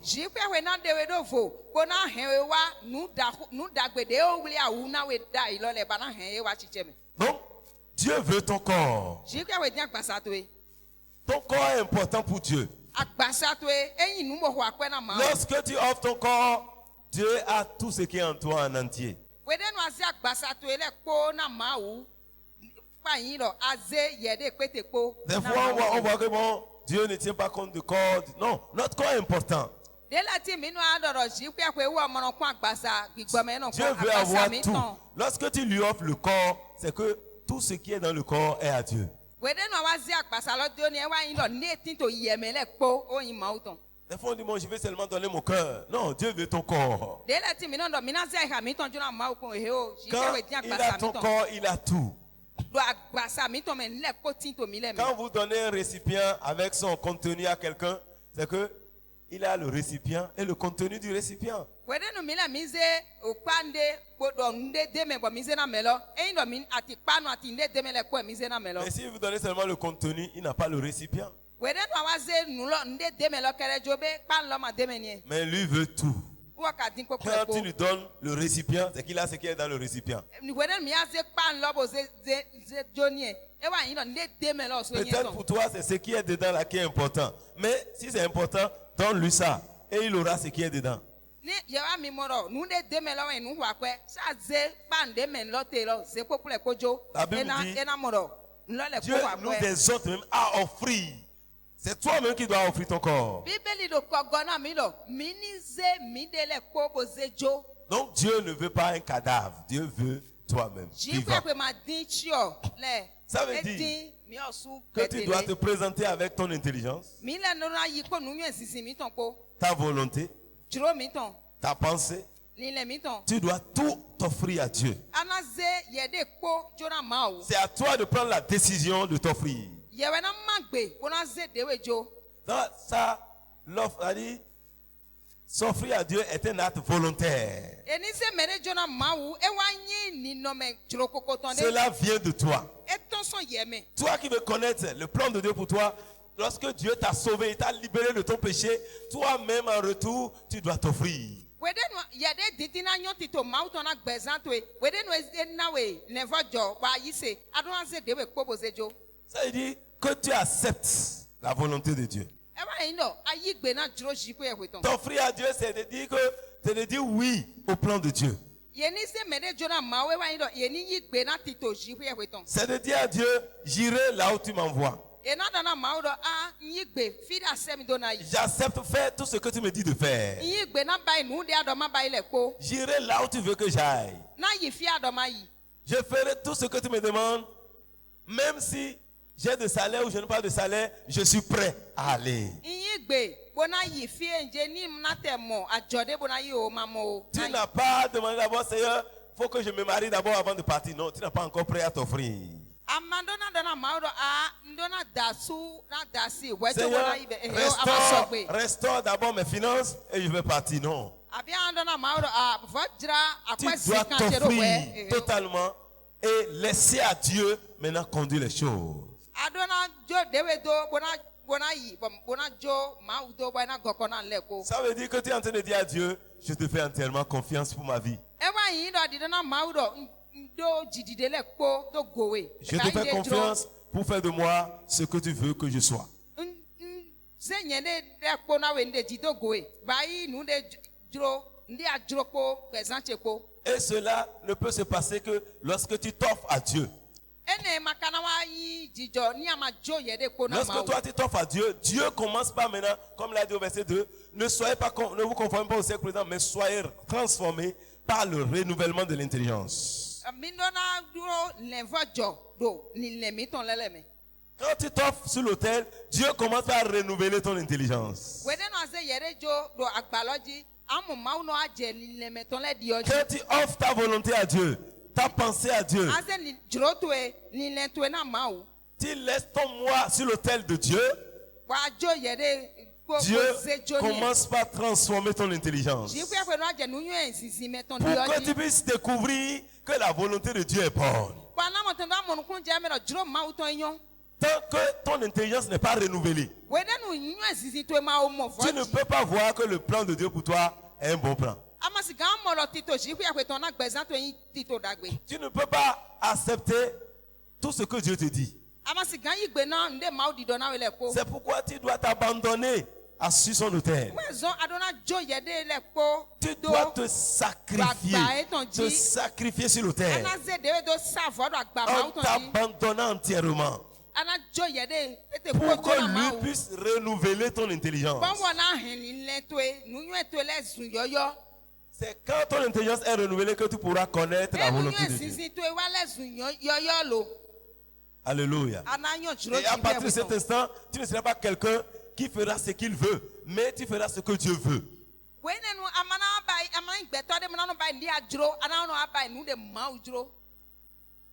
Donc, Dieu veut ton corps. Ton corps est important pour Dieu. Lorsque tu offres ton corps, Dieu a tout ce qui est en toi en entier. Des fois, on voit que bon, Dieu ne tient pas compte du corps. Non, notre corps est important. Dieu veut avoir tout. Lorsque tu lui offres le corps, c'est que tout ce qui est dans le corps est à Dieu. Des fois on dit, moi je vais seulement donner mon cœur. Non, Dieu veut ton corps. Quand il a ton corps, il a tout. Quand vous donnez un récipient avec son contenu à quelqu'un, c'est que il a le récipient et le contenu du récipient. Mais si vous donnez seulement le contenu, il n'a pas le récipient. Mais lui veut tout. Quand tu lui donnes le récipient, c'est qu'il a ce qui est dans le récipient. Peut-être pour toi, c'est ce qui est dedans là qui est important. Mais si c'est important, donne-lui ça. Et il aura ce qui est dedans. La Bible dit, Dieu nous exhorte même à offrir. C'est toi-même qui dois offrir ton corps. Donc Dieu ne veut pas un cadavre. Dieu veut toi-même. Ça veut dire que tu dois te présenter avec ton intelligence, ta volonté, ta pensée. Tu dois tout offrir à Dieu. C'est à toi de prendre la décision de t'offrir. Ça, l'offre, s'offrir à Dieu est un acte volontaire. Cela vient de toi. Toi qui veux connaître le plan de Dieu pour toi, lorsque Dieu t'a sauvé, il t'a libéré de ton péché, toi-même en retour, tu dois t'offrir. Ça veut dire que tu acceptes la volonté de Dieu. T'offrir à Dieu, c'est de dire oui au plan de Dieu. C'est de dire à Dieu, j'irai là où tu m'envoies. J'accepte de faire tout ce que tu me dis de faire. J'irai là où tu veux que j'aille. Je ferai tout ce que tu me demandes, même si j'ai de salaire ou je n'ai pas de salaire, je suis prêt à aller. Tu n'as pas demandé d'abord, Seigneur, il faut que je me marie d'abord avant de partir. Non, tu n'as pas encore prêt à t'offrir. Seigneur, restaure d'abord mes finances et je vais partir. Non. Tu dois t'offrir totalement et laisser à Dieu maintenant conduire les choses. Ça veut dire que tu es en train de dire à Dieu, je te fais entièrement confiance pour ma vie. Je te fais confiance pour faire de moi ce que tu veux que je sois. Et cela ne peut se passer que lorsque tu t'offres à Dieu. Lorsque toi tu t'offres à Dieu, Dieu commence par maintenant, comme l'a dit au verset 2, ne vous conformez pas au siècle présent, mais soyez transformés par le renouvellement de l'intelligence. Quand tu t'offres sur l'autel, Dieu commence par renouveler ton intelligence. Quand tu offres ta volonté à Dieu, ta pensée à Dieu, tu laisses ton moi sur l'autel de Dieu, Dieu commence par transformer ton intelligence pour que tu puisses découvrir que la volonté de Dieu est bonne. Tant que ton intelligence n'est pas renouvelée, tu ne peux pas voir que le plan de Dieu pour toi est un bon plan. Tu ne peux pas accepter tout ce que Dieu te dit. C'est pourquoi tu dois t'abandonner sur son autel. Tu dois te sacrifier sur l'autel en t'abandonnant entièrement. pour que lui puisse renouveler ton intelligence. C'est quand ton intelligence est renouvelée que tu pourras connaître la volonté de Dieu. Alléluia. Et à partir de cet instant, tu ne seras pas quelqu'un qui fera ce qu'il veut, mais tu feras ce que Dieu veut.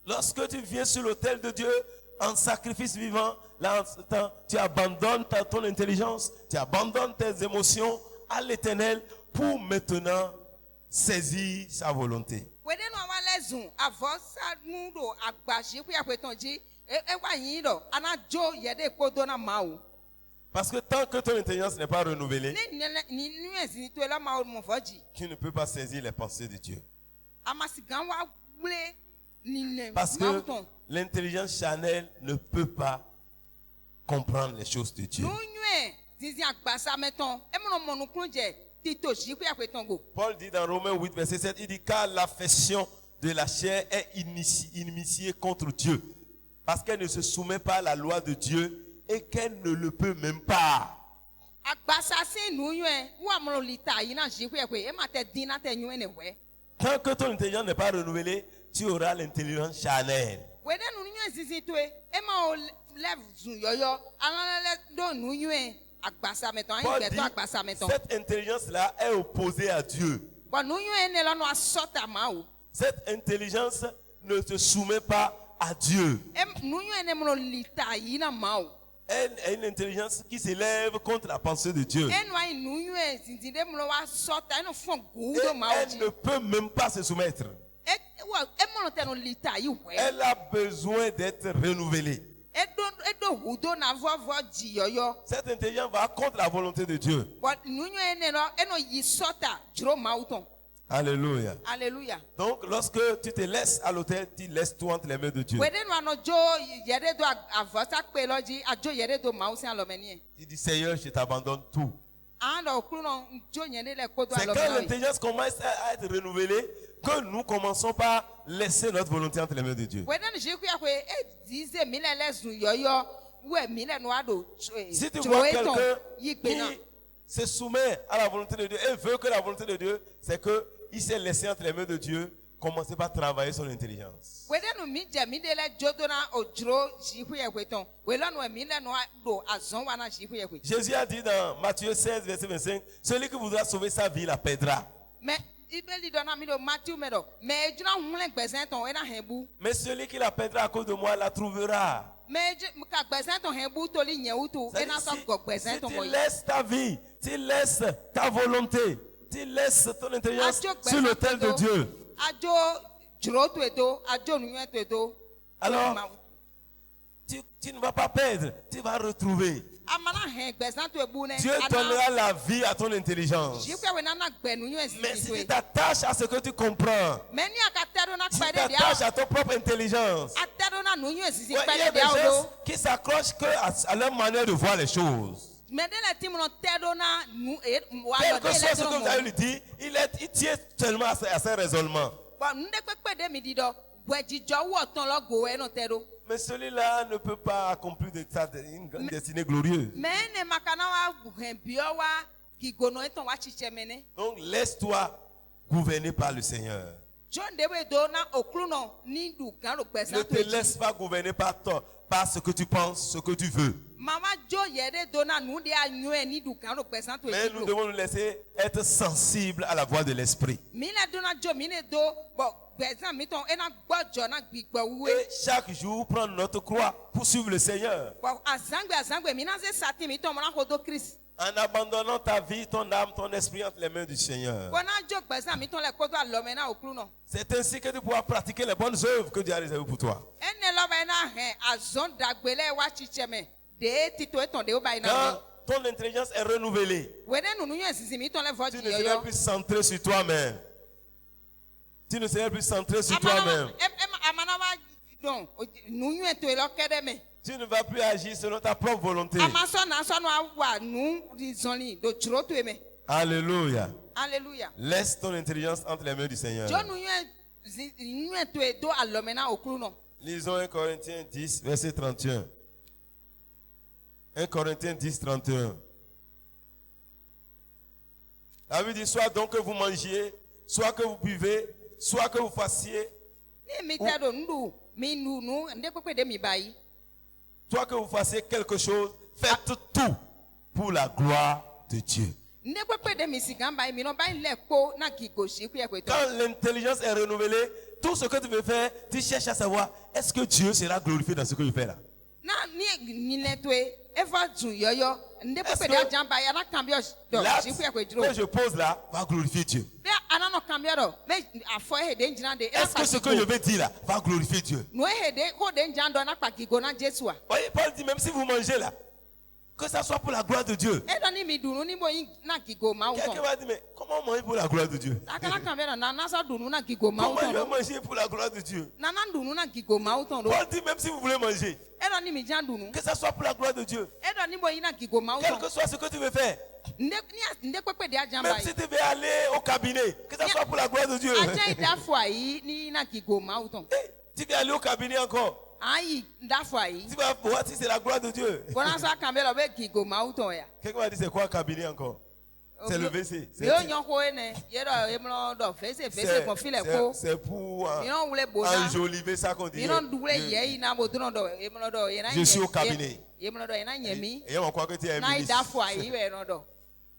Lorsque tu viens sur l'autel de Dieu en sacrifice vivant, là, tu abandonnes ton intelligence, tu abandonnes tes émotions à l'Éternel pour maintenant saisir sa volonté. Parce que tant que ton intelligence n'est pas renouvelée, tu ne peux pas saisir les pensées de Dieu. Parce que l'intelligence charnelle ne peut pas comprendre les choses de Dieu. Paul dit dans Romains 8, verset 7, il dit car l'affection de la chair est initiée contre Dieu, parce qu'elle ne se soumet pas à la loi de Dieu et qu'elle ne le peut même pas. Tant que ton intelligence n'est pas renouvelée, tu auras l'intelligence charnelle. Paul dit, cette intelligence-là est opposée à Dieu. Cette intelligence ne se soumet pas à Dieu. Elle est une intelligence qui s'élève contre la pensée de Dieu. Et elle ne peut même pas se soumettre. Elle a besoin d'être renouvelée. Cette intelligence va contre la volonté de Dieu. Alléluia. Alléluia. Donc, lorsque tu te laisses à l'autel, tu laisses tout entre les mains de Dieu. Tu dis, Seigneur, je t'abandonne tout. C'est quand l'intelligence commence à être renouvelée que nous commençons par laisser notre volonté entre les mains de Dieu. Si tu vois quelqu'un qui se soumet à la volonté de Dieu et veut que la volonté de Dieu, c'est qu'il s'est laissé entre les mains de Dieu, commencer par travailler son intelligence. Jésus a dit dans Matthieu 16, verset 25, celui qui voudra sauver sa vie la perdra. Mais celui qui la perdra à cause de moi la trouvera. Si tu laisses ta vie, tu laisses ta volonté, tu laisses ton intelligence sur l'autel de Dieu, alors tu ne vas pas perdre, tu vas retrouver. Dieu donnera la vie à ton intelligence. Mais si tu t'attaches à ce que tu comprends, si tu t'attaches à ton propre intelligence, il y a des gens qui s'accrochent à leur manière de voir les choses. Quelque chose que vous avez lui dit, il tient seulement à ses raisonnements. Mais celui-là ne peut pas accomplir une destinée glorieuse. Donc laisse-toi gouverner par le Seigneur. Ne te laisse pas gouverner par ce que tu penses, ce que tu veux. Mais nous devons nous laisser être sensibles à la voix de l'Esprit. Et chaque jour, prendre notre croix pour suivre le Seigneur. En abandonnant ta vie, ton âme, ton esprit entre les mains du Seigneur. C'est ainsi que tu pourras pratiquer les bonnes œuvres que Dieu a réservées pour toi. Quand ton intelligence est renouvelée, tu ne seras plus centré sur toi-même. Tu ne seras plus centré sur toi-même. Tu ne vas plus agir selon ta propre volonté. Alléluia. Alléluia. Laisse ton intelligence entre les mains du Seigneur. Lisons 1 Corinthiens 10, verset 31. 1 Corinthiens 10, 31. La Bible dit, soit donc que vous mangiez, soit que vous buvez, soit que vous fassiez, soit que vous fassiez quelque chose, faites tout pour la gloire de Dieu. Quand l'intelligence est renouvelée, tout ce que tu veux faire, tu cherches à savoir, est-ce que Dieu sera glorifié dans ce que je fais là? Là, que je pose là, va glorifier Dieu. Est-ce que ce que je vais dire là, va glorifier Dieu? Voyez, Paul dit, même si vous mangez là, que ça soit pour la gloire de Dieu. Quelqu'un va dire, mais comment manger pour la gloire de Dieu? Comment je vais manger pour la gloire de Dieu? Paul dit, même si vous voulez manger, que ça soit pour la gloire de Dieu. Quel que soit ce que tu veux faire. Même si tu veux aller au cabinet, que ça soit pour la gloire de Dieu. Tu veux aller au cabinet encore. Tu vas voir si c'est la gloire de Dieu. Quelqu'un va dire, c'est quoi cabinet encore? C'est le WC. C'est pour enjoliver ça qu'on dit. Je suis au cabinet. Et on croit que tu es un ministre.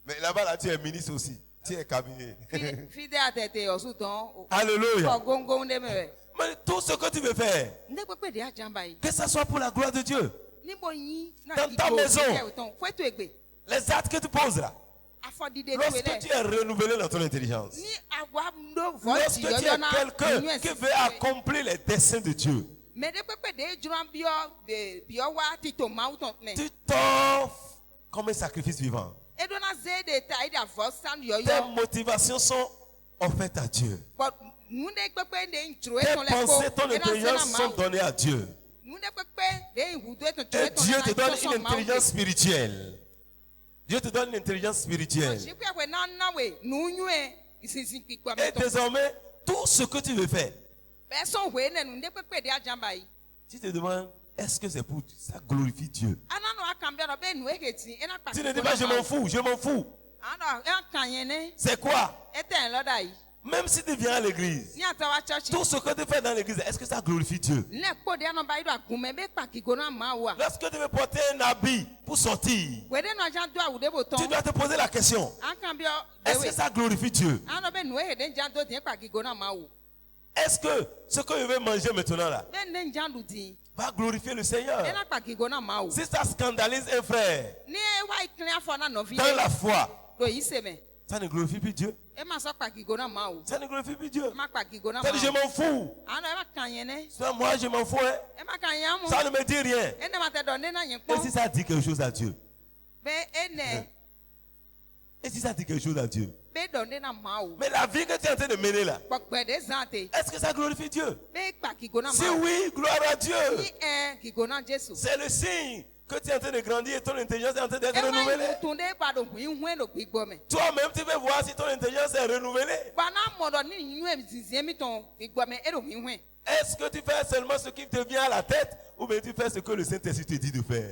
Mais là-bas, là, tu es ministre aussi. Tu es cabinet. Alléluia. Mais tout ce que tu veux faire, que ce soit pour la gloire de Dieu. Dans ta maison, les actes que tu poses là, lorsque tu es renouvelé dans ton intelligence, lorsque tu es quelqu'un qui veut accomplir les desseins de Dieu, tu t'offres comme un sacrifice vivant. Tes motivations sont offertes à Dieu. Tes pensées, ton intelligence sont données à Dieu. Et Dieu te donne une intelligence spirituelle. Dieu te donne une intelligence spirituelle. Et désormais, tout ce que tu veux faire, tu te demandes, est-ce que c'est pour ça glorifie Dieu? Tu ne dis pas, je m'en fous, je m'en fous. C'est quoi? Même si tu viens à l'église, tout ce que tu fais dans l'église, est-ce que ça glorifie Dieu? Lorsque tu veux porter un habit pour sortir, tu dois te poser la question, est-ce que ça glorifie Dieu? Est-ce que ce que je vais manger maintenant là va glorifier le Seigneur? Si ça scandalise un frère dans la foi, ça ne glorifie plus Dieu. Ça ne glorifie plus Dieu. Ça dit, je m'en fous. Ça, moi, je m'en fous. Hein? Ça ne me dit rien. Et si ça dit quelque chose à Dieu? Et si ça dit quelque chose à Dieu? Mais la vie que tu es en train de mener là, est-ce que ça glorifie Dieu? Si oui, gloire à Dieu. C'est le signe que tu es en train de grandir et ton intelligence est en train d'être renouvelée. Toi-même, tu veux voir si ton intelligence est renouvelée. Est-ce que tu fais seulement ce qui te vient à la tête ou bien tu fais ce que le Saint-Esprit te dit de faire?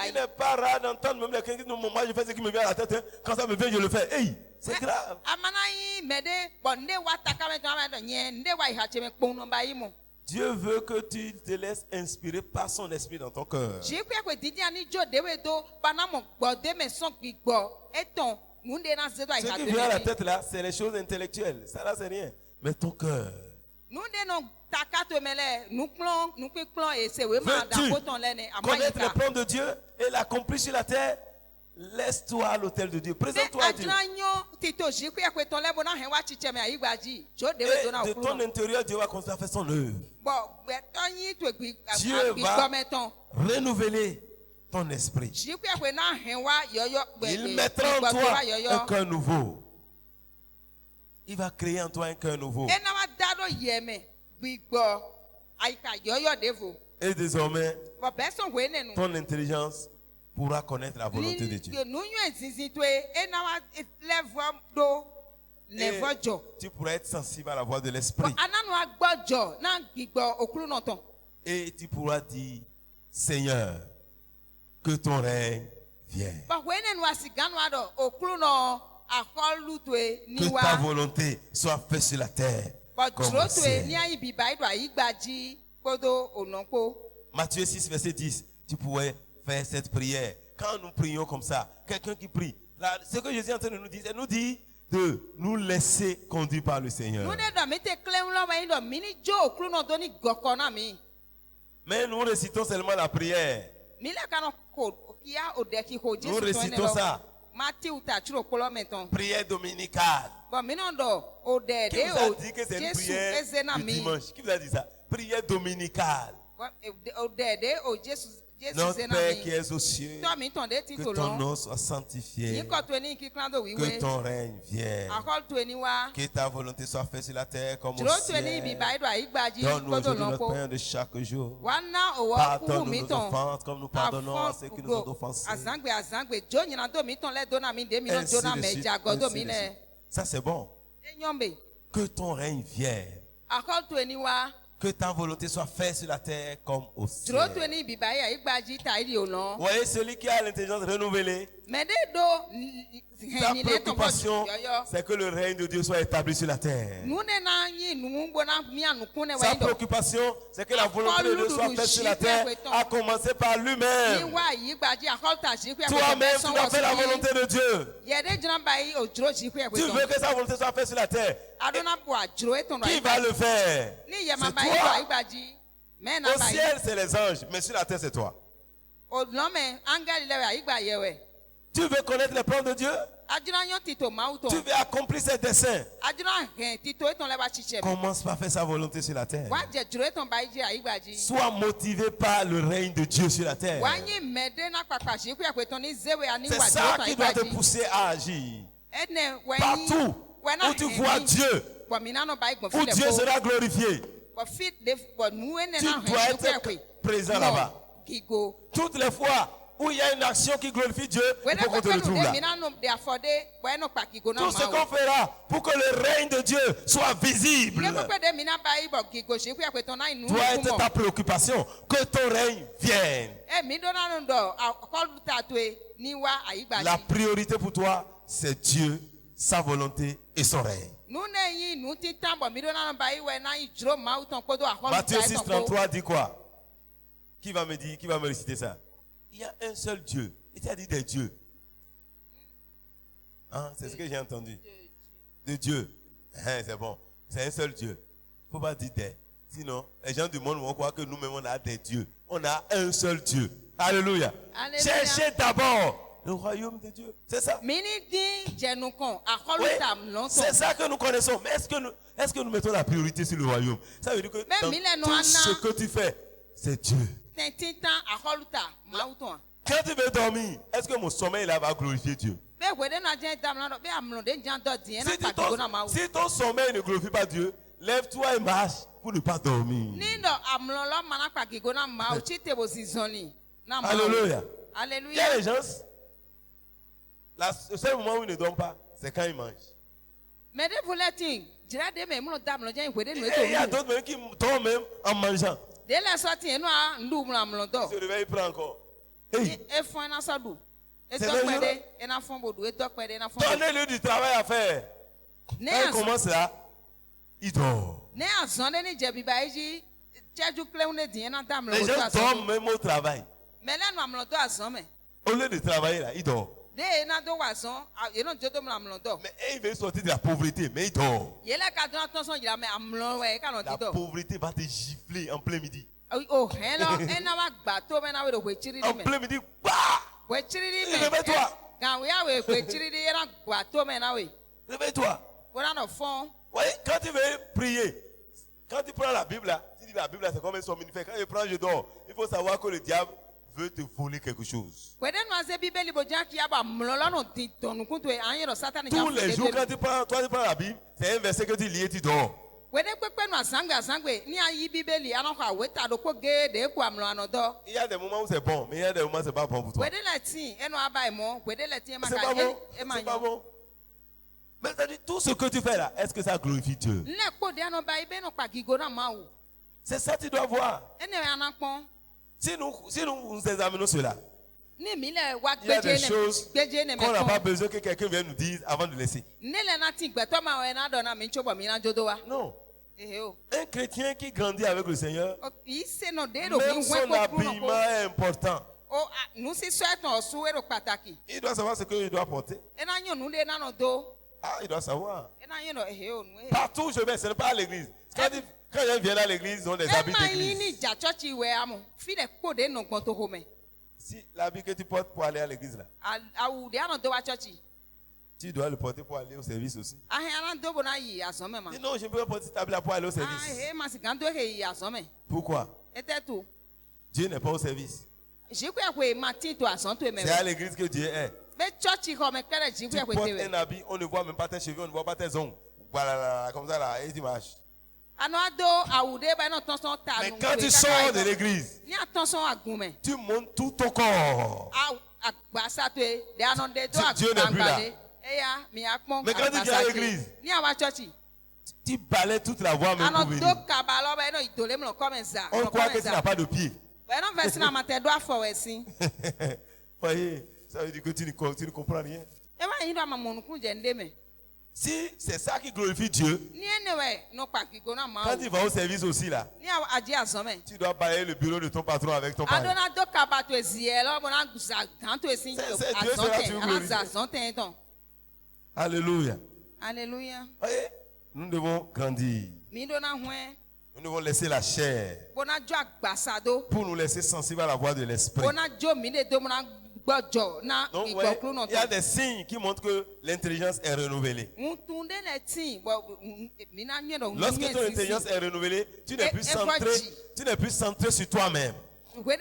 Il n'est pas rare d'entendre même quelqu'un qui dit non, moi je fais ce qui me vient à la tête. Hein. Quand ça me vient, je le fais. Hey, c'est grave. Dieu veut que tu te laisses inspirer par son esprit dans ton cœur. Ce qui vient à la tête là, c'est les choses intellectuelles. Ça là, c'est rien. Mais ton cœur. Veux-tu connaître le plan de Dieu et l'accomplir sur la terre? Laisse-toi à l'autel de Dieu. Présente-toi à Dieu. Et de ton intérieur, Dieu va continuer à faire son œuvre. Dieu va renouveler ton esprit. Il mettra en toi un cœur nouveau. Il va créer en toi un cœur nouveau. Et désormais, ton intelligence pourra connaître la volonté de Dieu. Et tu pourras être sensible à la voix de l'esprit. Et tu pourras dire, Seigneur, que ton règne vienne. Que ta volonté soit faite sur la terre comme au ciel. Matthieu 6, verset 10, tu pourrais faire cette prière. Quand nous prions comme ça, quelqu'un qui prie, là, ce que Jésus est en train de nous dire, il nous dit de nous laisser conduire par le Seigneur. Mais nous récitons seulement la prière. Nous récitons ça. Prière dominicale. Qui vous a dit que c'est une prière du dimanche? Qui vous a dit ça? Prière dominicale. Notre Père qui es aux cieux, que ton nom soit sanctifié, que ton règne vienne, que ta volonté soit faite sur la terre comme au ciel. Donne-nous aujourd'hui notre pain de chaque jour. Pardonne-nous nos offenses comme nous pardonnons à ceux qui nous ont offensés. Ça c'est bon. Que ton règne vienne. Que ta volonté soit faite sur la terre comme au ciel. Vous voyez celui qui a l'intelligence renouvelée. Sa préoccupation, c'est que le règne de Dieu soit établi sur la terre. Sa préoccupation, c'est que la volonté de Dieu soit faite sur la terre, à commencer par lui-même. Toi-même, tu dois faire la volonté de Dieu. Tu veux que sa volonté soit faite sur la terre. Qui va le faire? C'est toi. Au ciel, c'est les anges, mais sur la terre, c'est toi. Tu veux connaître les plans de Dieu? Tu veux accomplir ses desseins? Commence par faire sa volonté sur la terre. Sois motivé par le règne de Dieu sur la terre. C'est ça qui doit te pousser à agir. Partout où tu vois Dieu, où Dieu sera glorifié, tu dois être présent là-bas. Toutes les fois où il y a une action qui glorifie Dieu, il faut qu'on te retrouve là. Tout ce qu'on fera pour que le règne de Dieu soit visible doit être ta préoccupation, que ton règne vienne. La priorité pour toi, c'est Dieu, sa volonté et son règne. Matthieu 6, 33 dit quoi? Qui va me dire, qui va me réciter ça? Il y a un seul Dieu. Il t'a dit des dieux. Hein, c'est ce que j'ai entendu. De Dieu. Hein, c'est bon. C'est un seul Dieu. Il ne faut pas dire des. Sinon, les gens du monde vont croire que nous-mêmes, on a des dieux. On a un seul Dieu. Alléluia. Cherchez d'abord le royaume de Dieu. C'est ça. Oui, c'est ça que nous connaissons. Mais est-ce que nous mettons la priorité sur le royaume? Ça veut dire que dans tout ce que tu fais, c'est Dieu. Quand tu veux dormir, est-ce que mon sommeil là va glorifier Dieu? Si ton sommeil ne glorifie pas Dieu, lève-toi et marche pour ne pas dormir. Alléluia. Il y a les gens, le seul moment où ils ne dorment pas, c'est quand ils mangent. Et il y a d'autres même qui dorment même en mangeant. Il se réveille, il prend encore. Hey. Donnez-lui du travail à faire. Quand il commence là, il dort. Les gens dorment même au travail. Au lieu de travailler là, il dort. Mais il veut sortir de la pauvreté, mais il dort. La pauvreté va te gifler en plein midi. En plein midi, bah! Réveille-toi. Réveille-toi. Voyez, quand tu veux prier, quand tu prends la Bible là, tu dis la Bible là, c'est comme un somnifère. Quand je prends, je dors. Il faut savoir que le diable veut te voler quelque chose. Tous les jours, quand tu prends la Bible, c'est un verset que tu lis et tu dors. Il y a des moments où c'est bon, mais il y a des moments où c'est pas bon pour toi. C'est pas bon. C'est pas bon. Mais tout ce que tu fais là, est-ce que ça glorifie Dieu? C'est ça que tu dois voir. Si nous examinons cela, il y a des choses qu'on n'a pas besoin que quelqu'un vienne nous dire avant de laisser. Non. Un chrétien qui grandit avec le Seigneur, même son habillement est important. Il doit savoir ce qu'il doit porter. Ah, il doit savoir. Partout où je vais, ce n'est pas à l'église. Quand ils viennent à l'église, ils ont des habits d'église. Si l'habit que tu portes pour aller à l'église là, tu dois le porter pour aller au service aussi. Dis non, je ne peux pas porter cet habit là pour aller au service. Pourquoi? Dieu n'est pas au service. C'est à l'église que Dieu est. Tu portes un habit, on ne voit même pas tes cheveux, on ne voit pas tes ongles. Voilà, comme ça là, et tu marches. Mais quand tu sors de l'église, tu montes tout ton corps. Dieu n'est plus là. Mais quand tu viens à l'église, tu balayes toute la voie même pour venir. On croit que tu n'as pas de pied. Voyez, ça veut dire que tu ne comprends rien. Si c'est ça qui glorifie Dieu, quand tu vas au service aussi là, tu dois balayer le bureau de ton patron avec ton patron. Alléluia. Alléluia. Voyez, nous devons grandir. Nous devons laisser la chair pour nous laisser sensibles à la voix de l'esprit. Donc, ouais, il y a des signes qui montrent que l'intelligence est renouvelée. Lorsque ton intelligence est renouvelée, tu n'es plus centré sur toi-même. Ouais,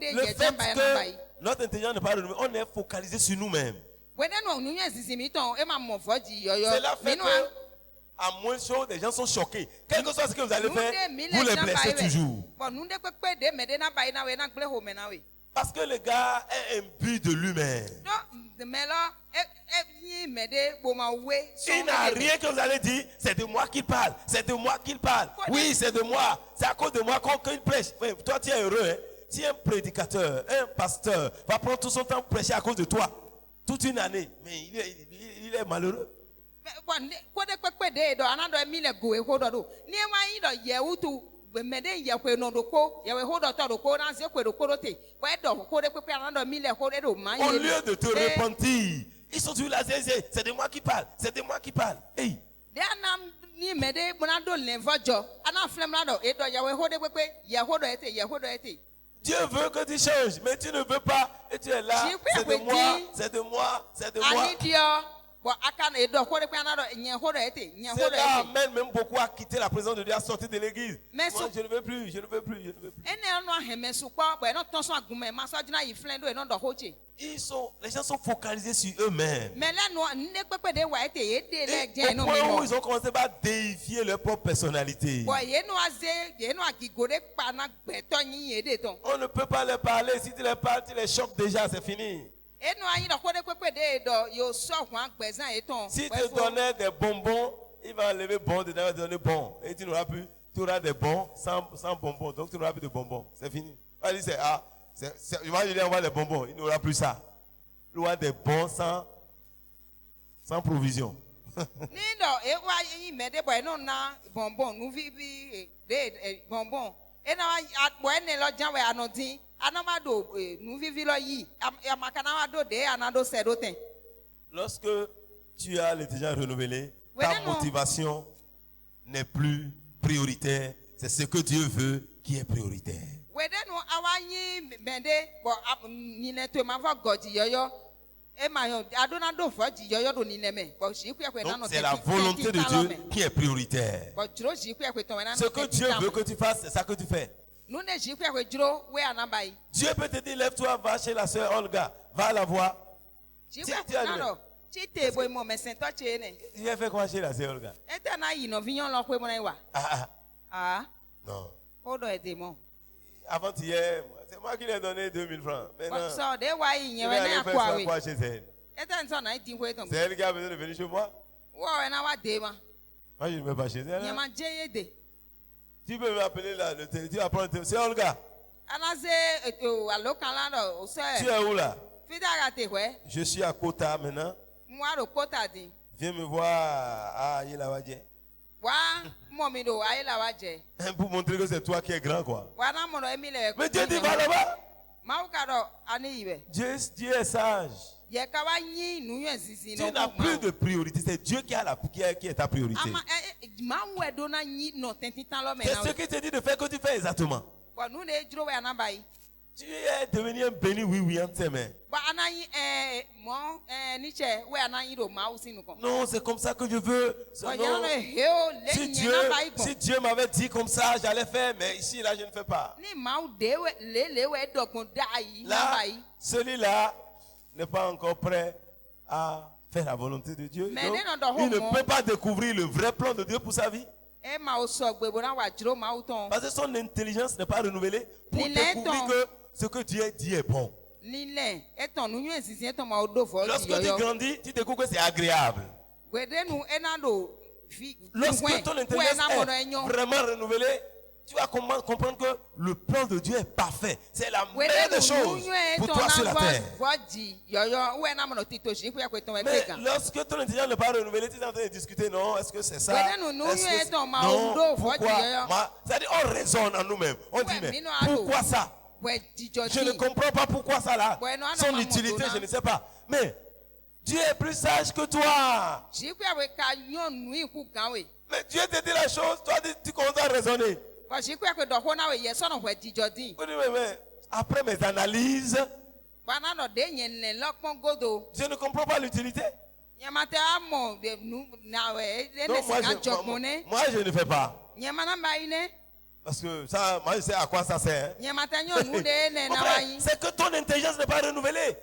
le fait que notre intelligence n'est pas renouvelée, on est focalisé sur nous-mêmes. Cela fait que, à moins de choses, les gens sont choqués. Quel que soit ce que vous allez faire, vous les blessez toujours. Parce que le gars est imbu de lui-même. Il n'a rien que vous allez dire, c'est de moi qu'il parle, c'est de moi qu'il parle. Oui, c'est de moi, c'est à cause de moi qu'il prêche. Toi, tu es heureux. Hein? Si un prédicateur, un pasteur va prendre tout son temps pour prêcher à cause de toi, toute une année, mais il est malheureux. Au lieu de te repentir, ils sont toujours là, c'est de moi qui parle, c'est de moi qui parle. Hey. Dieu veut que tu changes, mais tu ne veux pas, et tu es là, c'est de moi, c'est de moi, c'est de moi. Cela amène même beaucoup à quitter la présence de Dieu, à sortir de l'église. Moi, je ne veux plus, je ne veux plus, je ne veux plus. Les gens sont focalisés sur eux-mêmes. Et au point où ils ont commencé à déifier leur propre personnalité. On ne peut pas leur parler. Si tu les parles, tu les choques déjà, c'est fini. Si tu donnais des bonbons, il va enlever bon, il va te donner bon. Et tu n'auras plus, tu auras des bons sans bonbons. Donc tu n'auras plus de bonbons. C'est fini. Il va dire, il va lui envoyer des bonbons. Il n'aura plus ça. Il aura des bons sans provision. Lorsque tu as l'intelligence renouvelée, ta motivation n'est plus prioritaire. C'est ce que Dieu veut qui est prioritaire. Donc c'est la volonté de Dieu qui est prioritaire. Ce que Dieu veut que tu fasses, c'est ça que tu fais. Dieu peut te dire, lève-toi, va chez la sœur Olga, va la voir. Tu as fait quoi chez la sœur Olga? Non. Avant hier, c'est moi qui lui ai donné 2000 francs. Maintenant, je vais aller faire quoi chez elle? C'est elle qui a besoin de venir chez moi. Moi, je ne vais pas chez elle. Nyama jeyede. Tu peux m'appeler là, tu vas prendre le téléphone. C'est Olga. Anase alokala do ose. Tu es où là? Fidara te hwe. Je suis à Kota maintenant. Moi ro kota di. Viens me voir à Yelawadje. Wa mo mi do ayela waje. Pour montrer que c'est toi qui es grand, quoi. Wa na mo no emile. Mais Dieu dit, va là-bas. Ma u ka do ani ibe. Dieu est sage. Ye ka wa yin nu yen sisi no. Tu n'as plus de priorité. C'est Dieu qui est ta priorité. Ama ma we do na yin no tentitan lo me C'est na. ce qui te dit de faire que tu fais exactement. Wa nu ne juro we anabai. Tu es devenu un béni, oui, en tes mains. Ba anayi mo niche we anayi do ma u sinu kon. Non, c'est comme ça que je veux. Non. Si Dieu m'avait dit comme ça, j'allais faire, mais ici, là, je ne fais pas. Là, celui-là n'est pas encore prêt à faire la volonté de Dieu. Donc, il ne peut pas découvrir le vrai plan de Dieu pour sa vie. Parce que son intelligence n'est pas renouvelée pour découvrir que ce que Dieu dit est bon. Lorsque tu grandis, tu découvres que c'est agréable. Lorsque ton intelligence est vraiment renouvelée, tu vas comprendre que le plan de Dieu est parfait. C'est la meilleure des choses pour toi sur la terre. Mais lorsque ton intelligence n'est pas renouvelée, tu es en train de discuter, non, est-ce que c'est ça? Non, pourquoi? C'est-à-dire, on raisonne en nous-mêmes. On dit, mais pourquoi ça? Je ne comprends pas pourquoi ça là. Son utilité, je ne sais pas. Mais Dieu est plus sage que toi. Mais Dieu te dit la chose, toi tu commences à raisonner. Mais après mes analyses, je ne comprends pas l'utilité. Donc moi je ne fais pas. Parce que ça, moi je sais à quoi ça sert. C'est que ton intelligence n'est pas renouvelée.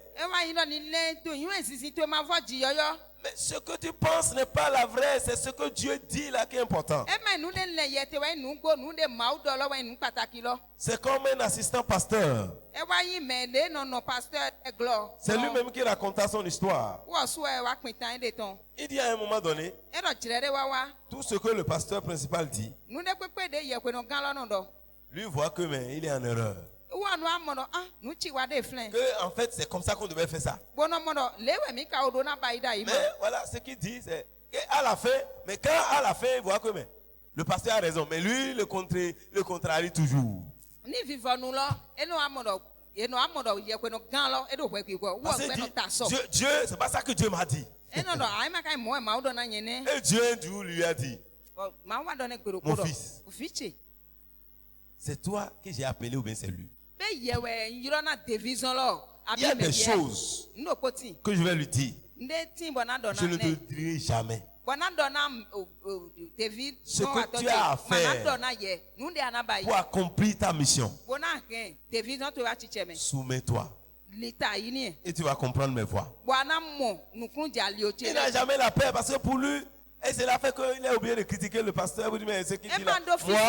Mais ce que tu penses n'est pas la vraie, c'est ce que Dieu dit là qui est important. C'est comme un assistant pasteur. C'est lui-même qui raconta son histoire. Il dit à un moment donné, tout ce que le pasteur principal dit, lui voit que mais il est en erreur. Que en fait c'est comme ça qu'on devait faire ça. Mais voilà ce qu'il dit, c'est qu'à la fin, mais quand à la fin il voit que mais, le pasteur a raison, mais lui le contrarie toujours. Dieu, c'est pas ça que Dieu m'a dit. Et Dieu lui a dit, mon fils, c'est toi que j'ai appelé ou bien c'est lui? Il y a des choses que je vais lui dire. Je ne te dirai jamais. Ce que tu as à faire pour accomplir ta mission, soumets-toi. Et tu vas comprendre mes voix. Il n'a jamais la paix parce que pour lui, et c'est la fait qu'il a oublié de critiquer le pasteur. Vous dites, mais ce qu'il dit là, moi,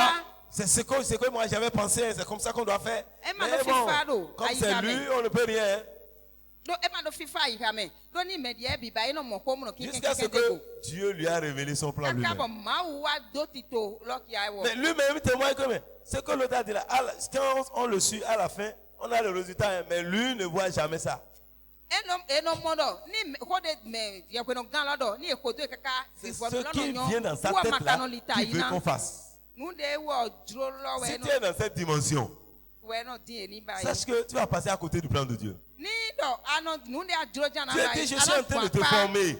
c'est ce que moi j'avais pensé, c'est comme ça qu'on doit faire. Mais bon, comme c'est lui, on ne peut rien. Jusqu'à ce que Dieu lui a révélé son plan lui-même. Mais lui-même témoigne que ce que l'autre a dit là, quand on le suit à la fin, on a le résultat, mais lui ne voit jamais ça. C'est ce qui vient dans sa tête là qui veut qu'on fasse. Si tu es dans cette dimension, sache que tu vas passer à côté du plan de Dieu. Dieu dit, je suis en train de te former.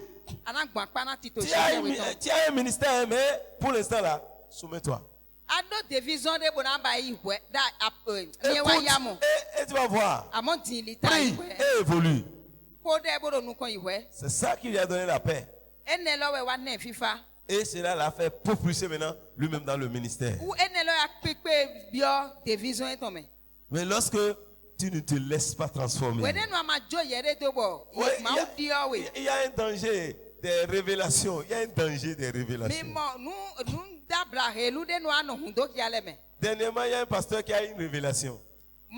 Tu as un ministère, mais pour l'instant là, soumets-toi. Écoute, et tu vas voir. Prie et évolue. C'est ça qui lui a donné la paix. Et cela l'a fait propulser maintenant lui-même dans le ministère. Mais lorsque tu ne te laisses pas transformer, il y a un danger des révélations. Il y a un danger des révélations. Dernièrement, il y a un pasteur qui a une révélation. Et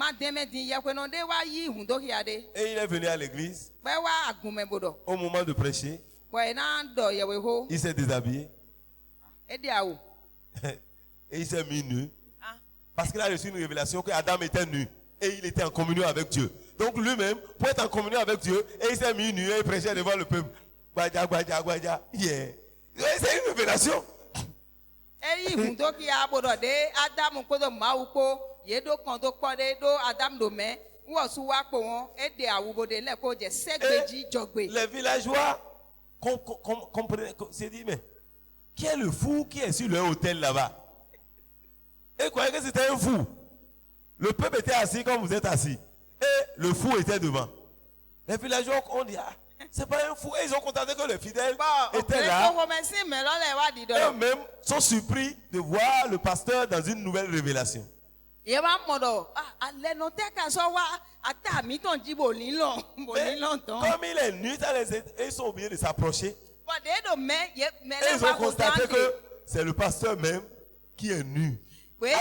il est venu à l'église au moment de prêcher. Il s'est déshabillé. Et il s'est mis nu. Parce qu'il a reçu une révélation que Adam était nu. Et il était en communion avec Dieu. Donc lui-même, pour être en communion avec Dieu, et il s'est mis nu et il prêchait devant le peuple. Yeah. C'est une révélation. Les villageois s'est dit, mais qui est le fou qui est sur le hôtel là-bas? Et croyaient que c'était un fou. Le peuple était assis comme vous êtes assis. Et le fou était devant. Les villageois ont dit, ah, c'est pas un fou. Et ils ont constaté que les fidèles étaient là. Et eux-mêmes sont surpris de voir le pasteur dans une nouvelle révélation. Mais comme il est nu, ils sont obligés de s'approcher. Et ils ont constaté que c'est le pasteur même qui est nu. C'était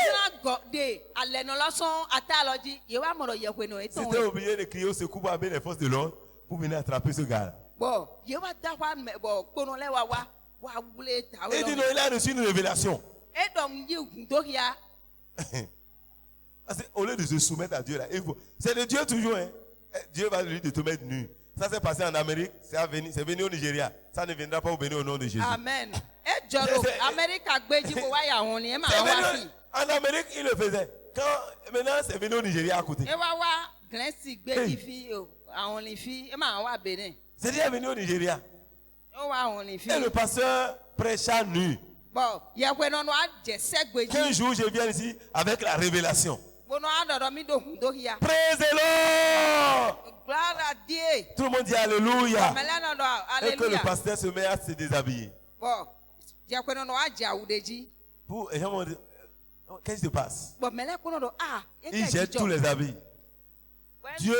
obligé de crier au secours pour amener les forces de l'ordre pour venir attraper ce gars. Et dit non, il a reçu une révélation. Au lieu de se soumettre à Dieu, là, c'est de Dieu toujours. Hein. Dieu va lui de te mettre nu. Ça s'est passé en Amérique, c'est venu au Nigeria. Ça ne viendra pas au Bénin au nom de Jésus. Amen. En Amérique, il le faisait. Maintenant, c'est venu au Nigeria à côté. C'est déjà venu au Nigeria. Et le pasteur prêcha nu. 15 jours, je viens ici avec la révélation. Praise the Lord. Tout le monde dit Alléluia. Et que le pasteur se met à se déshabiller. Pour, et qu'est-ce qui se passe? Il jette tous les habits. Dieu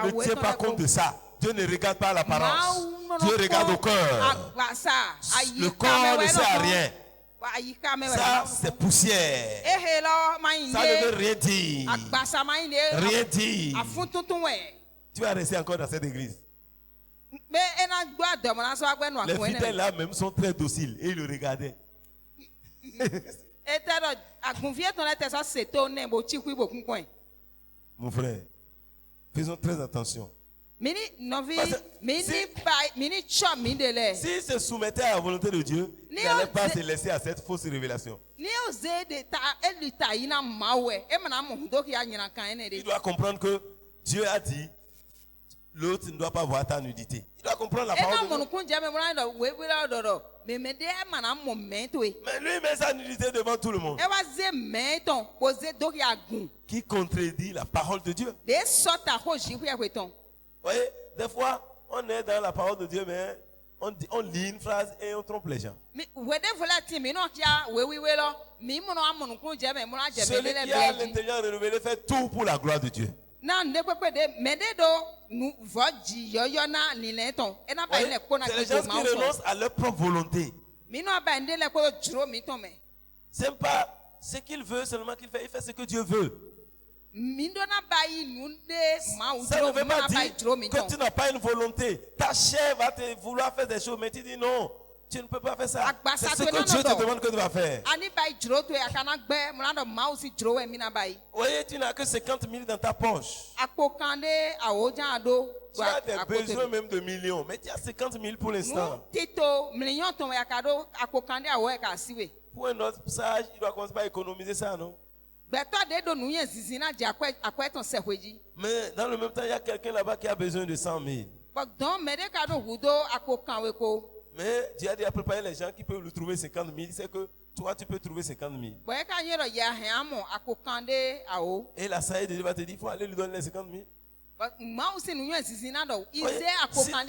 ne tient pas compte de ça. Dieu ne regarde pas l'apparence. Dieu regarde au cœur. Le corps ne sert à rien. Ça, c'est poussière. Ça ne veut rien dire. Rien dire. Tu vas rester encore dans cette église. Les fidèles là même sont très dociles et ils le regardaient. Mon frère, faisons très attention. S'il se mettait à la volonté de Dieu, il n'allait pas se laisser à cette fausse révélation. Il doit comprendre que Dieu a dit l'autre ne doit pas voir ta nudité. Il doit comprendre la parole de Dieu. Mais lui met sa nudité devant tout le monde. Qui contredit la parole de Dieu. Vous voyez, des fois, on est dans la parole de Dieu, mais on lit une phrase et on trompe les gens. Celui qui a l'intelligence renouvelée fait tout pour la gloire de Dieu. C'est les gens qui renoncent à leur propre volonté. C'est pas ce qu'il veut seulement qu'il fait, il fait ce que Dieu veut. Ça ne veut pas dire que tu n'as pas une volonté. Ta chair va te vouloir faire des choses, mais tu dis non, tu ne peux pas faire ça. C'est ce que Dieu te demande que tu vas faire. Vous voyez, tu n'as que 50 000 dans ta poche. Tu as des besoins même de millions, mais tu as 50 000 pour l'instant. Pour un autre sage, il doit commencer par économiser ça, non? Mais dans le même temps, il y a quelqu'un là-bas qui a besoin de 100 000. Mais Dieu a déjà préparé les gens qui peuvent lui trouver 50 000. C'est que toi, tu peux trouver 50 000. Et la sage de Dieu va te dire, il faut aller lui donner les 50 000. Si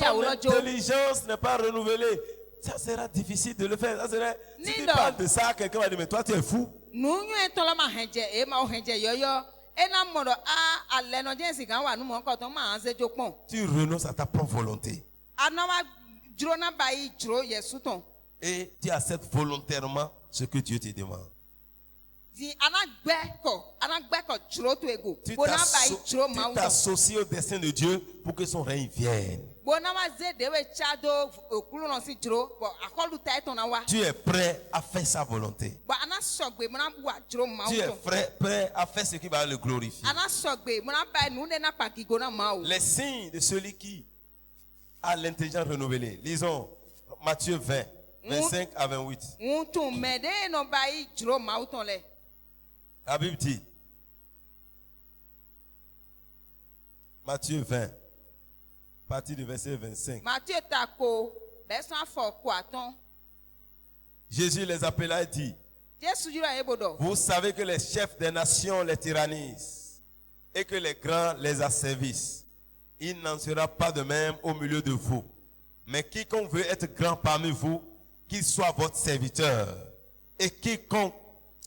ton intelligence n'est pas renouvelée, ça sera difficile de le faire. Ça serait, si tu parles de ça, quelqu'un va dire, mais toi, tu es fou. Tu renonces à ta propre volonté. Et tu acceptes volontairement ce que Dieu te demande. Tu t'associes au destin de Dieu pour que son règne vienne. Tu es prêt à faire sa volonté. Tu es prêt à faire ce qui va le glorifier. Les signes de celui qui a l'intelligence renouvelée. Lisons Matthieu 20, 25 à 28. La Bible dit, Matthieu 20, partie du verset 25. Jésus les appela et dit, vous savez que les chefs des nations les tyrannisent et que les grands les asservissent. Il n'en sera pas de même au milieu de vous. Mais quiconque veut être grand parmi vous, qu'il soit votre serviteur. Et quiconque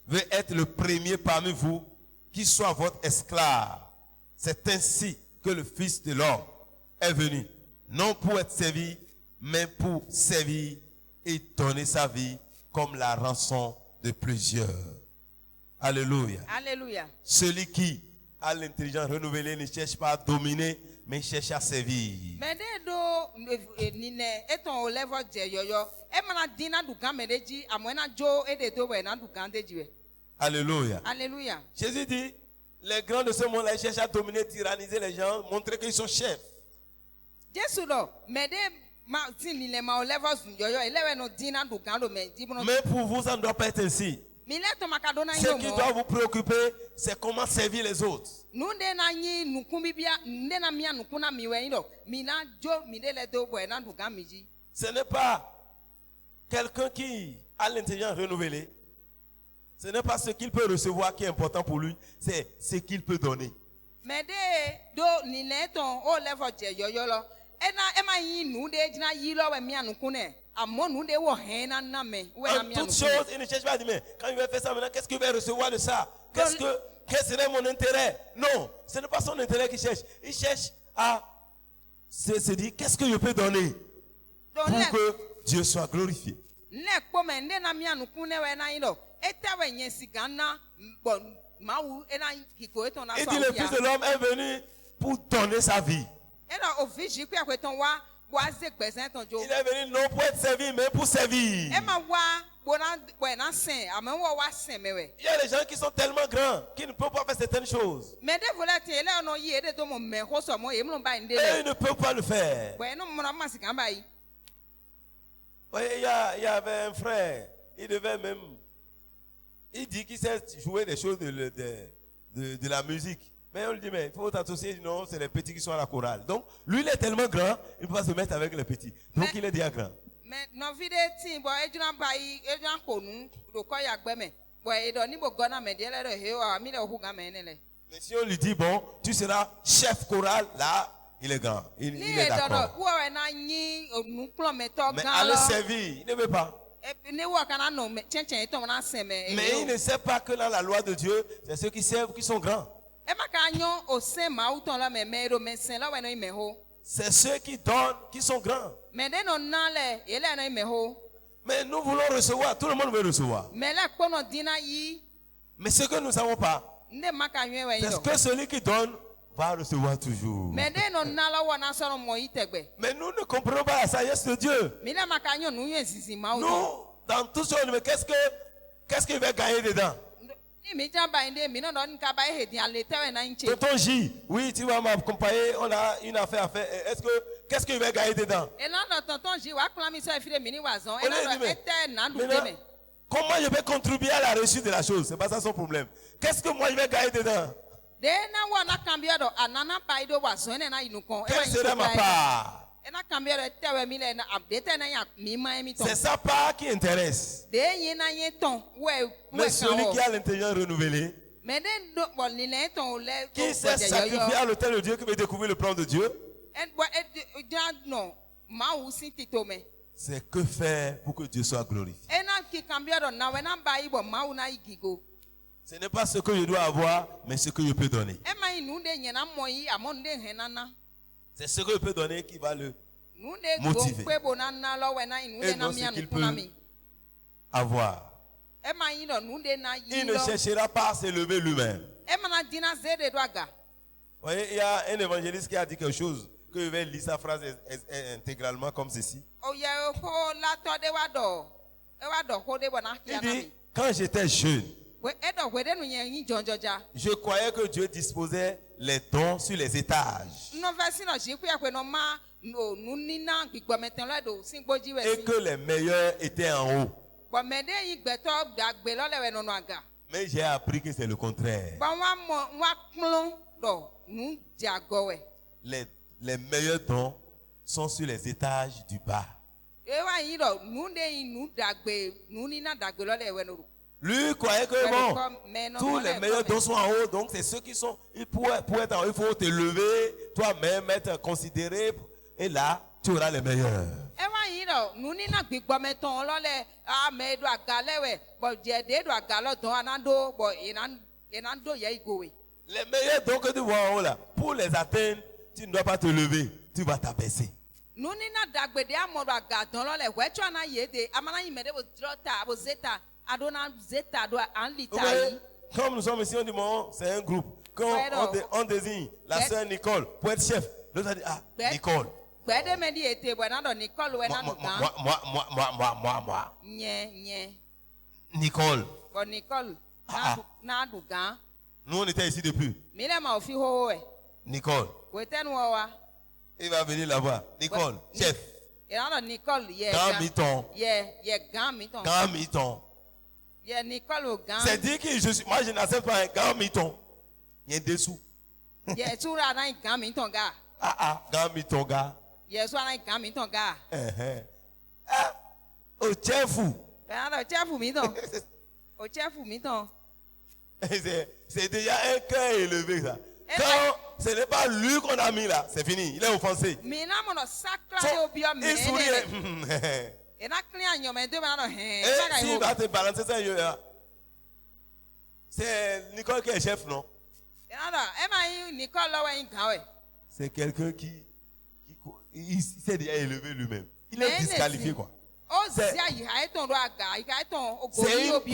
veut être le premier parmi vous, qu'il soit votre esclave. C'est ainsi que le Fils de l'homme est venu, non pour être servi, mais pour servir et donner sa vie comme la rançon de plusieurs. Alléluia. Alléluia. Celui qui a l'intelligence renouvelée ne cherche pas à dominer, mais cherche à servir. Alléluia. Alléluia. Jésus dit, les grands de ce monde-là cherchent à dominer, tyranniser les gens, montrer qu'ils sont chefs. Mais pour vous, ça ne doit pas être ainsi. Ce qui doit vous préoccuper, c'est comment servir les autres. Ce n'est pas quelqu'un qui a l'intelligence renouvelée. Ce n'est pas ce qu'il peut recevoir qui est important pour lui, c'est ce qu'il peut donner. Toute chose, il ne cherche pas à dire, mais quand il va faire ça maintenant, qu'est-ce qu'il va recevoir de ça? Quel serait mon intérêt? Non, ce n'est pas son intérêt qu'il cherche. Il cherche à se dire, qu'est-ce que je peux donner pour que Dieu soit glorifié? Il dit, le Fils de l'homme est venu pour donner sa vie. Il est venu non pour être servi, mais pour servir. Il y a des gens qui sont tellement grands qu'ils ne peuvent pas faire certaines choses. Et ils ne peuvent pas le faire. Il y avait un frère, il devait même... Il dit qu'il sait jouer des choses de la musique. Mais on lui dit, mais il faut t'associer, non, c'est les petits qui sont à la chorale. Donc, lui, il est tellement grand, il ne peut pas se mettre avec les petits. Donc, il est déjà grand. Mais si on lui dit, bon, tu seras chef choral, là, il est grand. Il est d'accord. Mais à le servir, il ne veut pas. Mais il ne sait pas que dans la loi de Dieu, c'est ceux qui servent qui sont grands. C'est ceux qui donnent qui sont grands. Mais nous voulons recevoir, tout le monde veut recevoir. Mais ce que nous ne savons pas, c'est que celui qui donne va recevoir toujours. Mais nous ne comprenons pas la sagesse de Dieu. Nous, dans tout ce monde, qu'est-ce qu'il va gagner dedans? Tonton J, oui, tu vas m'accompagner, on a une affaire à faire. Qu'est-ce qu'il va gagner dedans? Comment je vais contribuer à la réussite de la chose? C'est pas ça son problème. Qu'est-ce que moi je vais gagner dedans? Quelle serait ma part? C'est sa part qui intéresse. Mais celui qui a l'intelligence renouvelée, qui s'est sacrifié à l'autel de Dieu, qui veut découvrir le plan de Dieu, c'est que faire pour que Dieu soit glorifié. Ce n'est pas ce que je dois avoir, mais ce que je peux donner. C'est ce que je peux donner qui va le motiver. Et non ce qu'il peut avoir. il ne cherchera pas à s'élever lui-même. Vous voyez, il y a un évangéliste qui a dit quelque chose, que je vais lire sa phrase intégralement comme ceci. Il dit, quand j'étais jeune, je croyais que Dieu disposait les dons sur les étages. Et que les meilleurs étaient en haut. Mais j'ai appris que c'est le contraire. Les meilleurs dons sont sur les étages du bas. Lui croyait que bon, tous les meilleurs dons sont en haut, donc c'est ceux qui sont. Pour être en haut, il faut te lever, toi-même être considéré, et là, tu auras les meilleurs. Les meilleurs dons que tu vois en haut là, pour les atteindre, tu ne dois pas te lever, tu vas t'abaisser. Comme nous sommes ici, on dit bon, c'est un groupe. Quand on désigne la sœur Nicole pour être chef, l'autre a dit ah, Nicole. Moi. Nicole. Nous, on était ici depuis. Nicole. Il va venir là-bas. Nicole, chef. Grand Miton. Grand Miton. C'est dire que moi, je n'accepte pas un grand Miton. Il y a des sous. Grand Miton, gars. Au chef fou. C'est déjà un cœur élevé, ça. Quand ce n'est pas lui qu'on a mis là, c'est fini. Il est offensé. Il sourit. Et s'il va te balancer ça, c'est Nicole qui est chef, non? C'est quelqu'un qui s'est déjà élevé lui-même. Il est disqualifié, quoi. C'est une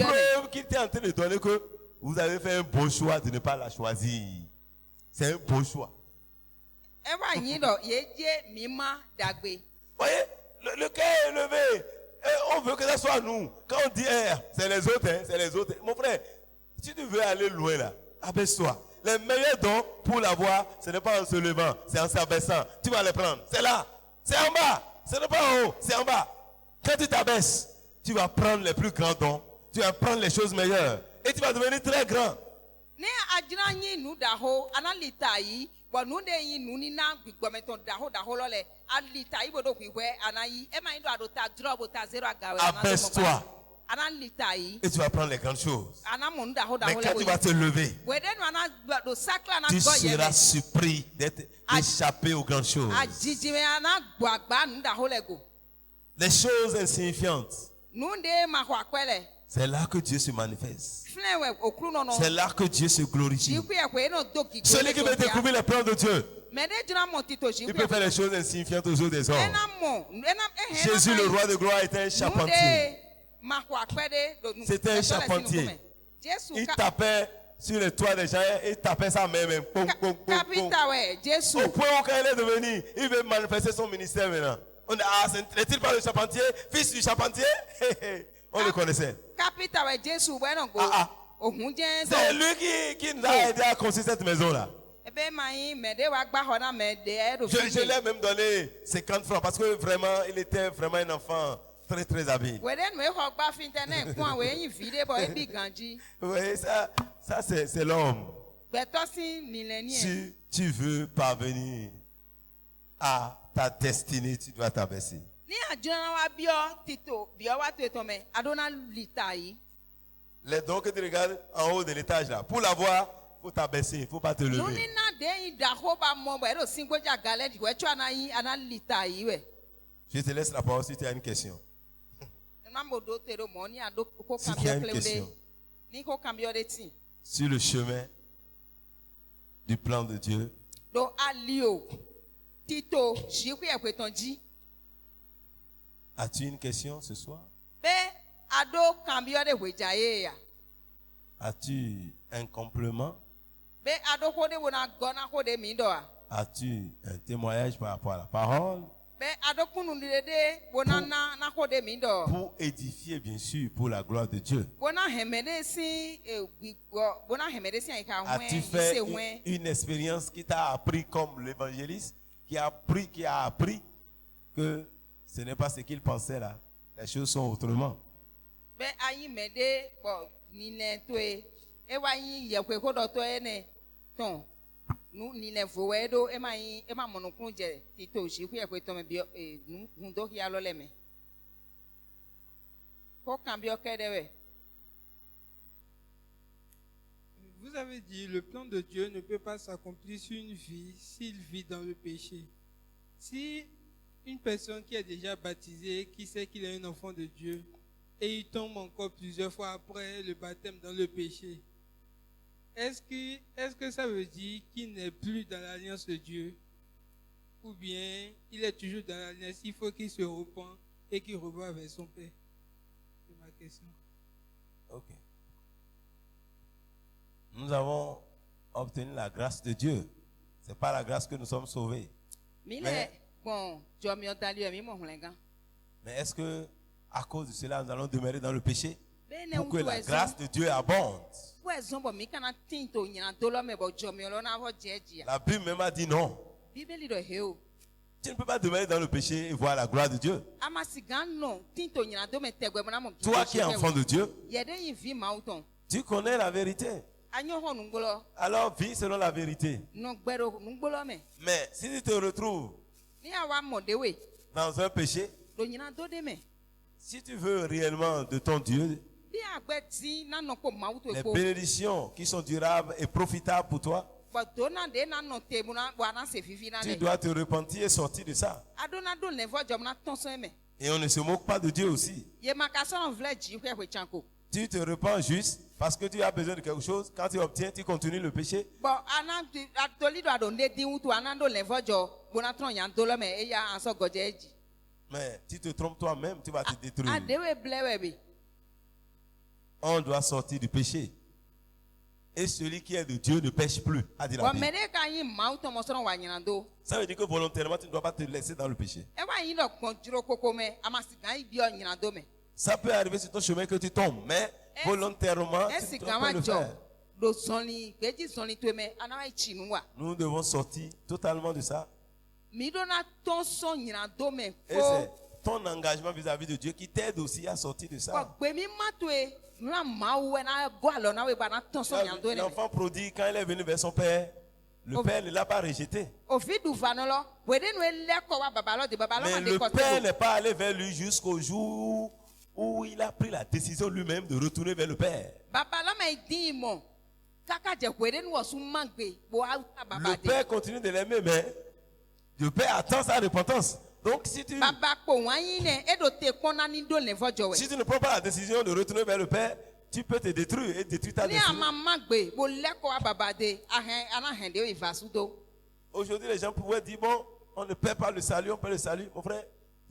preuve qu'il était en train de donner que vous avez fait un bon choix de ne pas la choisir. C'est un bon choix. Voyez, le cœur est élevé. Et on veut que ça soit nous. Quand on dit c'est les autres, c'est les autres. Mon frère, si tu veux aller loin là, abaisse-toi. Les meilleurs dons pour l'avoir, ce n'est pas en se levant, c'est en s'abaissant. Tu vas les prendre. C'est là. C'est en bas. Ce n'est pas en haut, c'est en bas. Quand tu t'abaisses, tu vas prendre les plus grands dons. Tu vas prendre les choses meilleures. Et tu vas devenir très grand. Abaisse-toi. Et tu vas prendre les grandes choses. Mais quand tu vas te lever, tu seras surpris d'être échappé aux grandes choses. Les choses insignifiantes. C'est là que Dieu se manifeste. C'est là que Dieu se glorifie. Celui qui veut découvrir les plans de Dieu, il peut faire les choses insignifiantes aux yeux des hommes. Jésus, le roi de gloire, était un charpentier. C'était un charpentier. Il tapait sur les toits des gens, il tapait sa main même. Au point où quand il est devenu, il veut manifester son ministère maintenant. On dit, ah, n'est-il pas le charpentier, fils du charpentier? On le connaissait. C'est lui qui nous a aidé à construire cette maison-là. Je l'ai même donné 50 francs parce que vraiment, il était vraiment un enfant très très habile. Vous voyez, ça c'est l'homme. Si tu veux parvenir à ta destinée, tu dois t'abaisser. Les dons que tu regardes en haut de l'étage là, pour l'avoir, il faut t'abaisser, il ne faut pas te lever. Je te laisse la parole si tu as une question. Si tu as une question sur le chemin du plan de Dieu, as-tu une question ce soir? ado cambio de huejaye ya. As-tu un complément? Be ado kode wona gona kode mindo. As-tu un témoignage par rapport à la parole? Be ado kunu ndede wona na kode mindo. Pour édifier, bien sûr, pour la gloire de Dieu. Wona hemede si wona hemede si ika As-tu fait une expérience qui t'a appris comme l'évangéliste, qui a appris que ce n'est pas ce qu'il pensait là. Les choses sont autrement. Be ayi mede bo nine toe e wa yin ye kwe ko do to ene ton nu nine vowe do e ma monokun je ti to shi ku ye kwe to me bi nu do ya lo le me ko kan bi o kede we. Vous avez dit le plan de Dieu ne peut pas s'accomplir sur une vie s'il vit dans le péché. Si une personne qui est déjà baptisée, qui sait qu'il est un enfant de Dieu, et il tombe encore plusieurs fois après le baptême dans le péché, est-ce que ça veut dire qu'il n'est plus dans l'alliance de Dieu? Ou bien il est toujours dans l'alliance, il faut qu'il se repente et qu'il revoie vers son Père? C'est ma question. Ok. Nous avons obtenu la grâce de Dieu. Ce n'est pas la grâce que nous sommes sauvés. Mais est-ce que à cause de cela, nous allons demeurer dans le péché pour que la grâce de Dieu abonde? La Bible même a dit non. Tu ne peux pas demeurer dans le péché et voir la gloire de Dieu. Toi qui es enfant de Dieu, tu connais la vérité. Alors vis selon la vérité. Mais si tu te retrouves dans un péché, si tu veux réellement de ton Dieu, les bénédictions qui sont durables et profitables pour toi, tu dois te repentir et sortir de ça. Et on ne se moque pas de Dieu aussi. Tu te repens juste parce que tu as besoin de quelque chose. Quand tu obtiens, tu continues le péché. Mais tu te trompes toi-même, tu vas te détruire. On doit sortir du péché. Et celui qui est de Dieu ne pêche plus, a dit la Bible. Ça veut dire que volontairement, tu ne dois pas te laisser dans le péché. Ça peut arriver sur ton chemin que tu tombes, mais volontairement, tu ne dois pas le faire. Nous devons sortir totalement de ça. Et c'est ton engagement vis-à-vis de Dieu qui t'aide aussi à sortir de ça. L'enfant prodigue, quand il est venu vers son père, le père ne l'a pas rejeté. Mais le père n'est pas allé vers lui jusqu'au jour où il a pris la décision lui-même de retourner vers le père. Le père continue de l'aimer, mais le père attend sa repentance. Donc si tu ne prends pas la décision de retourner vers le père, tu peux te détruire et détruire ta destinée. Aujourd'hui, les gens pouvaient dire, bon, on ne perd pas le salut, on perd le salut. Mon frère,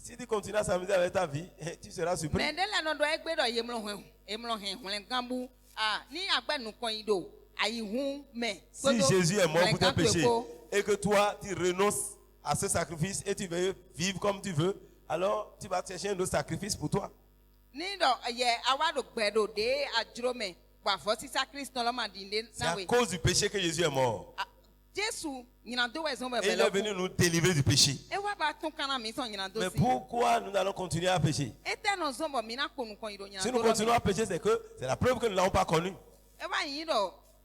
si tu continues à s'amuser avec ta vie, tu seras surpris. Si Jésus est mort pour tes péchés et que toi, tu renonces à ce sacrifice et tu veux vivre comme tu veux, alors tu vas chercher un autre sacrifice pour toi. C'est à cause du péché que Jésus est mort. Et il est venu nous délivrer du péché. Mais pourquoi nous allons continuer à pécher? Si nous continuons à pécher, c'est que c'est la preuve que nous ne l'avons pas connu.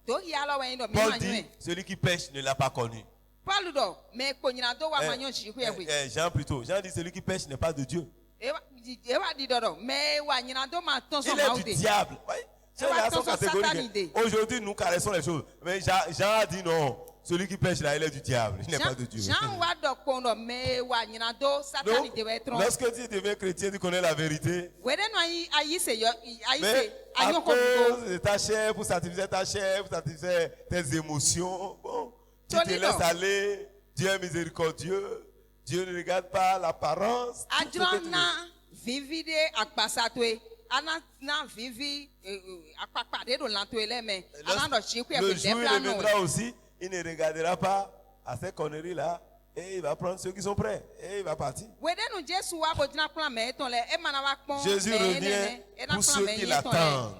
Paul dit, celui qui pêche ne l'a pas connu. Jean plutôt. Jean dit, celui qui pêche n'est pas de Dieu. Il est du diable. C'est la son catégorie. Aujourd'hui, nous caressons les choses. Mais Jean a dit non. Celui qui pêche là, il est du diable. Il n'est pas de Dieu. Donc, lorsque tu deviens chrétien, tu connais la vérité. Mais à cause de ta chair, pour satisfaire ta chair, pour satisfaire tes émotions, bon, tu te laisses aller. Dieu est miséricordieux. Dieu ne regarde pas l'apparence. ana na vivi akpakpade do lanto eleme ana do chiku e Le pe jour où il debla no reviendra aussi, il ne regardera pas à ces conneries-là et il va prendre ceux qui sont prêts et il va partir. wede nu Jesu wa bojina plan me ton le e mana wa pon Jésus revient pour ceux qui l'attendent.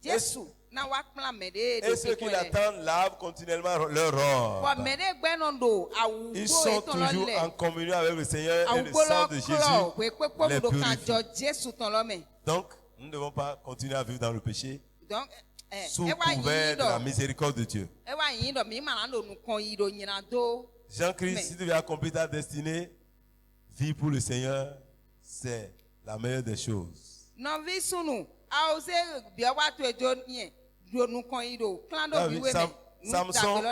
Jesu na wa plan me de Et ceux qui l'attendent lavent continuellement leur robe. me de gbe no do awu Ils sont toujours en communion avec le Seigneur et le sang de Jésus les purifie. Donc, nous ne devons pas continuer à vivre dans le péché sous couvert de la miséricorde de Dieu. Jean-Christ, si tu veux accomplir ta destinée, vivre pour le Seigneur, c'est la meilleure des choses. Samson,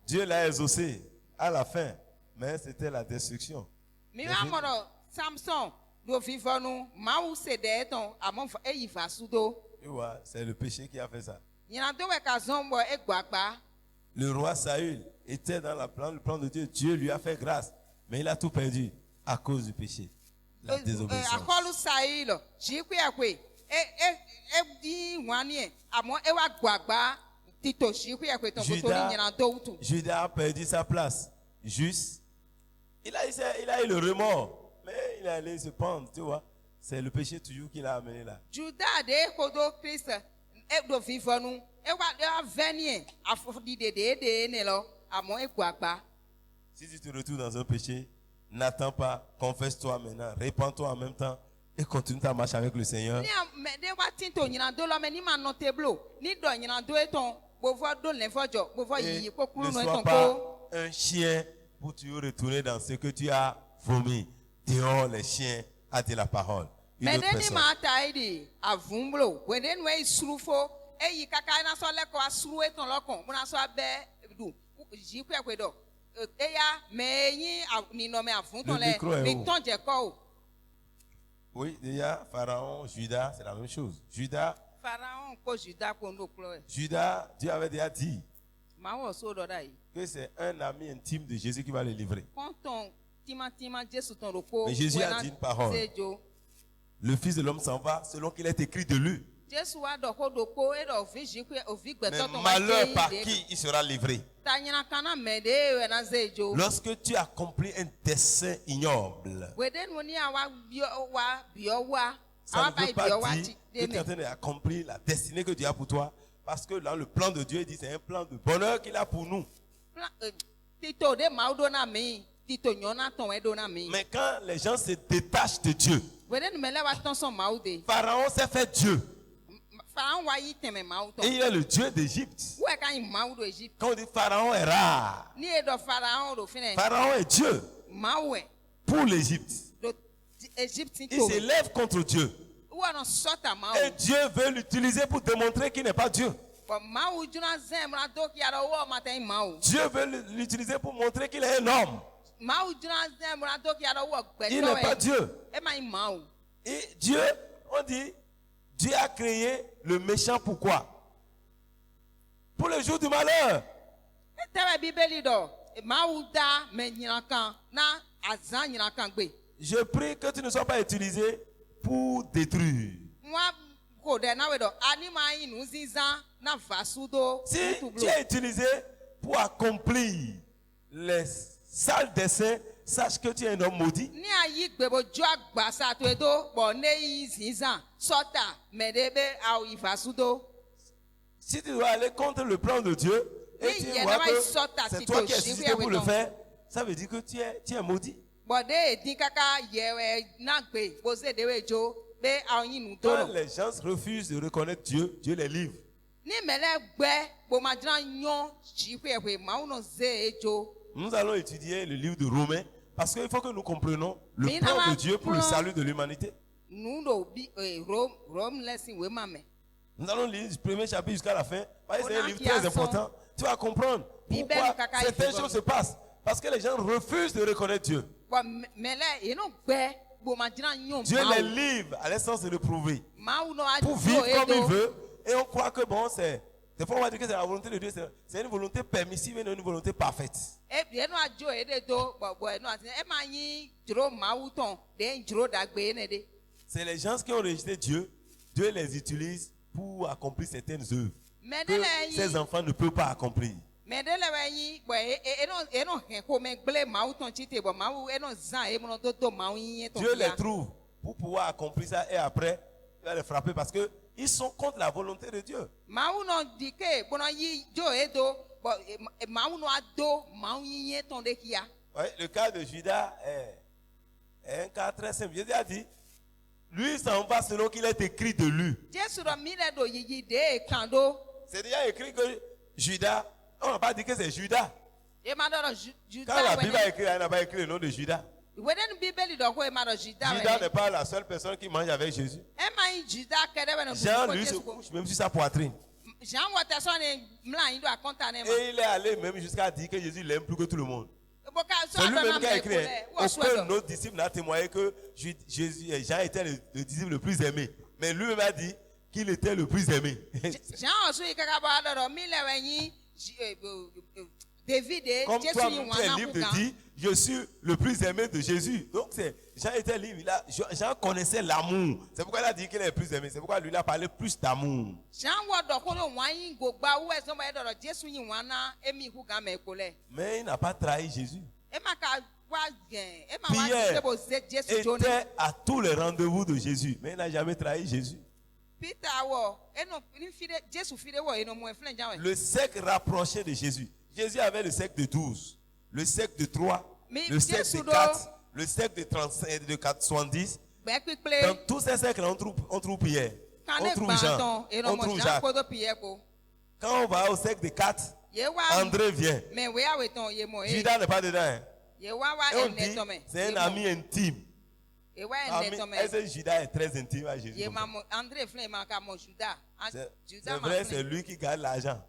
Dieu l'a exaucé à la fin, mais c'était la destruction. Samson, c'est le péché qui a fait ça. Le roi Saül était dans le plan de Dieu. Dieu lui a fait grâce, mais il a tout perdu à cause du péché, la désobéissance. Judas a perdu sa place. Juste, il a eu le remords, mais il est allé se pendre, tu vois. C'est le péché toujours qui l'a amené là. Si tu te retrouves dans un péché, n'attends pas, confesse-toi maintenant, répands-toi en même temps et continue ta marche avec le Seigneur. Et ne sois pas un chien pour te retourner dans ce que tu as vomi. Dehors les chiens, a dit la parole. Oui, déjà, Pharaon, Judas, c'est la même chose. Judas, Dieu avait déjà dit que c'est un ami intime de Jésus qui va le livrer. Mais Jésus a dit une parole. Le Fils de l'homme s'en va selon qu'il est écrit de lui. Mais malheur par qui il sera livré. Lorsque tu accomplis un dessein ignoble, ça ne veut pas dire que tu es en train d'accomplir la destinée que Dieu a pour toi. Parce que dans le plan de Dieu, il dit c'est un plan de bonheur qu'il a pour nous. Mais quand les gens se détachent de Dieu, Pharaon s'est fait Dieu. Et il est le Dieu d'Égypte. Quand on dit Pharaon est rare, Pharaon est Dieu pour l'Égypte. Il s'élève contre Dieu. Et Dieu veut l'utiliser pour démontrer qu'il n'est pas Dieu. Dieu veut l'utiliser pour montrer qu'il est un homme. Il n'est pas Dieu. Et Dieu, on dit, Dieu a créé le méchant pourquoi? Pour le jour du malheur. Je prie que tu ne sois pas utilisé pour détruire. Si tu es utilisé pour accomplir les sales desseins, sache que tu es un homme maudit. Si tu dois aller contre le plan de Dieu et tu vois que c'est toi qui es suscité pour le faire, ça veut dire que tu es maudit. Quand les gens refusent de reconnaître Dieu, Dieu les livre. Nous allons étudier le livre de Romains parce qu'il faut que nous comprenions le plan de Dieu pour le salut de l'humanité. Nous allons lire du premier chapitre jusqu'à la fin. C'est un livre très important. Tu vas comprendre pourquoi certaines choses se passent. Parce que les gens refusent de reconnaître Dieu. Dieu les livre à l'essence de le prouver. Pour vivre comme il veut. Et on croit que bon, c'est... Des fois, on va dire que c'est la volonté de Dieu. C'est une volonté permissive et non une volonté parfaite. C'est les gens qui ont rejeté Dieu Dieu les utilise pour accomplir certaines œuvres que ces enfants ne peuvent pas accomplir. Dieu les trouve pour pouvoir accomplir ça et après, il va les frapper parce qu'ils sont contre la volonté de Dieu. Ouais, le cas de Judas est un cas très simple. Jésus a dit, lui s'en va selon qu'il est écrit de lui. C'est déjà écrit que Judas, on n'a pas dit que c'est Judas. Quand la Bible a écrit, elle n'a pas écrit le nom de Judas. Judas n'est pas la seule personne qui mange avec Jésus. Jean, lui, se couche même sur sa poitrine. Et il est allé même jusqu'à dire que Jésus l'aime plus que tout le monde. C'est lui-même qui a écrit. Aucun autre disciple n'a témoigné que Jean était le disciple le plus aimé. Mais lui-même a dit qu'il était le plus aimé. Comme toi-même, tu es libre de dire, je suis le plus aimé de Jésus. Donc, Jean était libre. Jean connaissait l'amour. C'est pourquoi il a dit qu'il est le plus aimé. C'est pourquoi lui, il a parlé plus d'amour. Mais il n'a pas trahi Jésus. Pierre était à tous les rendez-vous de Jésus, mais il n'a jamais trahi Jésus. Le cercle rapproché de Jésus. Jésus avait le cercle de 12, le cercle de 3, le cercle de 4, le cercle de 35, de 70. Dans tous ces cercles, on trouve Pierre, on trouve Jean, on trouve Jacques. Quand on va au cercle de 4, André vient. Judas n'est pas dedans. Hein? Et on dit, c'est un ami intime. Est-ce que Judas est très intime à Jésus? C'est vrai, c'est lui qui garde l'argent.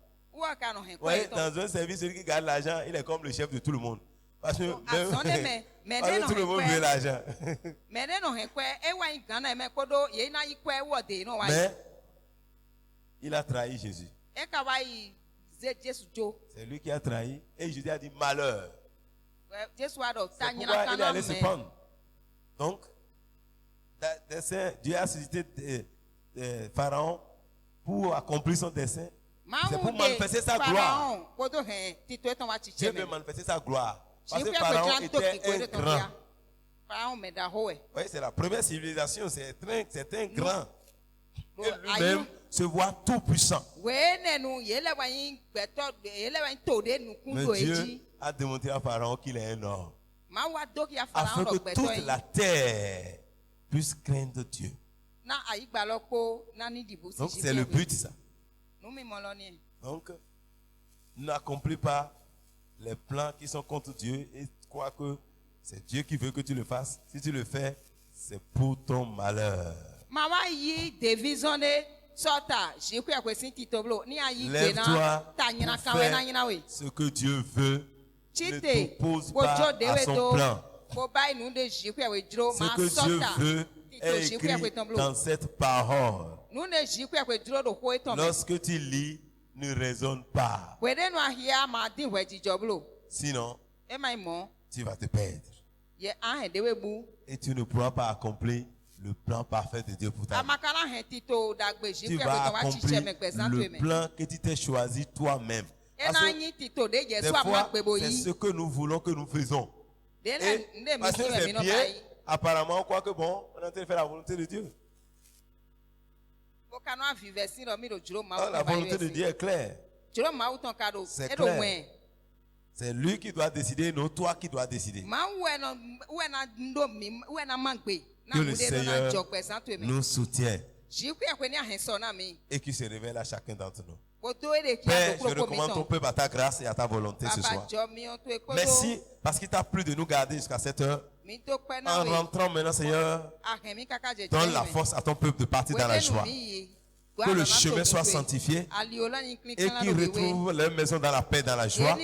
Ouais, dans un service, celui qui garde l'argent, il est comme le chef de tout le monde. Parce que, tout le monde veut l'argent. Mais il a trahi Jésus. C'est lui qui a trahi. Et Jésus a dit malheur. C'est pourquoi il est allé se pendre. Donc, Dieu a suscité Pharaon pour accomplir son dessein. C'est pour manifester sa gloire. Dieu veut manifester sa gloire. Parce que Pharaon était un grand. Oui, c'est la première civilisation. C'est un grand. Et lui-même se voit tout puissant. Mais Dieu a démontré à Pharaon qu'il est un homme. Afin que toute la terre puisse craindre Dieu. Donc c'est le but, ça. Donc, n'accomplis pas les plans qui sont contre Dieu et crois que c'est Dieu qui veut que tu le fasses. Si tu le fais, c'est pour ton malheur. Lève-toi pour faire ce que Dieu veut. Ne t'oppose pas à son plan. Ce que Dieu veut est écrit dans cette parole. Lorsque tu lis, ne raisonne pas. Sinon, tu vas te perdre. Et tu ne pourras pas accomplir le plan parfait de Dieu pour ta vie. Tu vas accomplir le plan que tu t'es choisi toi-même. Parce que des fois, c'est ce que nous voulons que nous faisons. Et parce que c'est bien, apparemment, on croit que bon, on est en train de faire la volonté de Dieu. La volonté de Dieu est claire. C'est clair. C'est lui qui doit décider, non toi qui dois décider. Que le Seigneur nous soutienne et qui se révèle à chacun d'entre nous. Père, je recommande ton peuple à ta grâce et à ta volonté ce soir. Merci parce qu'il t'a plu de nous garder jusqu'à cette heure. En rentrant maintenant, Seigneur, donne la force à ton peuple de partir dans la joie. Que le chemin soit sanctifié et qu'ils retrouvent leur maison dans la paix, dans la joie.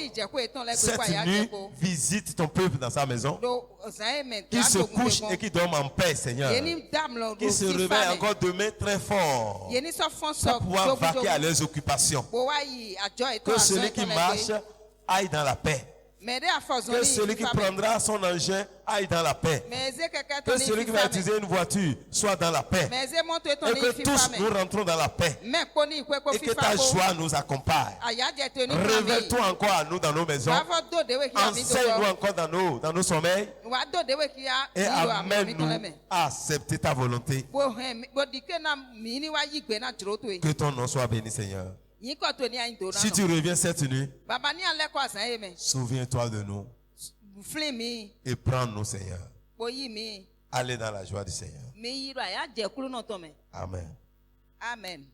Cette nuit, visite ton peuple dans sa maison. Qu'il se couche et qu'il dorme en paix, Seigneur. Qu'il se réveille encore demain très fort pour pouvoir vaquer à leurs occupations. Que celui qui marche aille dans la paix. Que celui qui prendra son engin aille dans la paix. Que celui qui va utiliser une voiture soit dans la paix. Et que tous nous rentrons dans la paix. Et que ta joie nous accompagne. Révèle-toi encore à nous dans nos maisons. Enseigne-nous encore dans nos sommeils. Et amène-nous à accepter ta volonté. Que ton nom soit béni, Seigneur. Si tu reviens cette nuit, souviens-toi de nous et prends-nous, Seigneur. Allez dans la joie du Seigneur. Amen. Amen.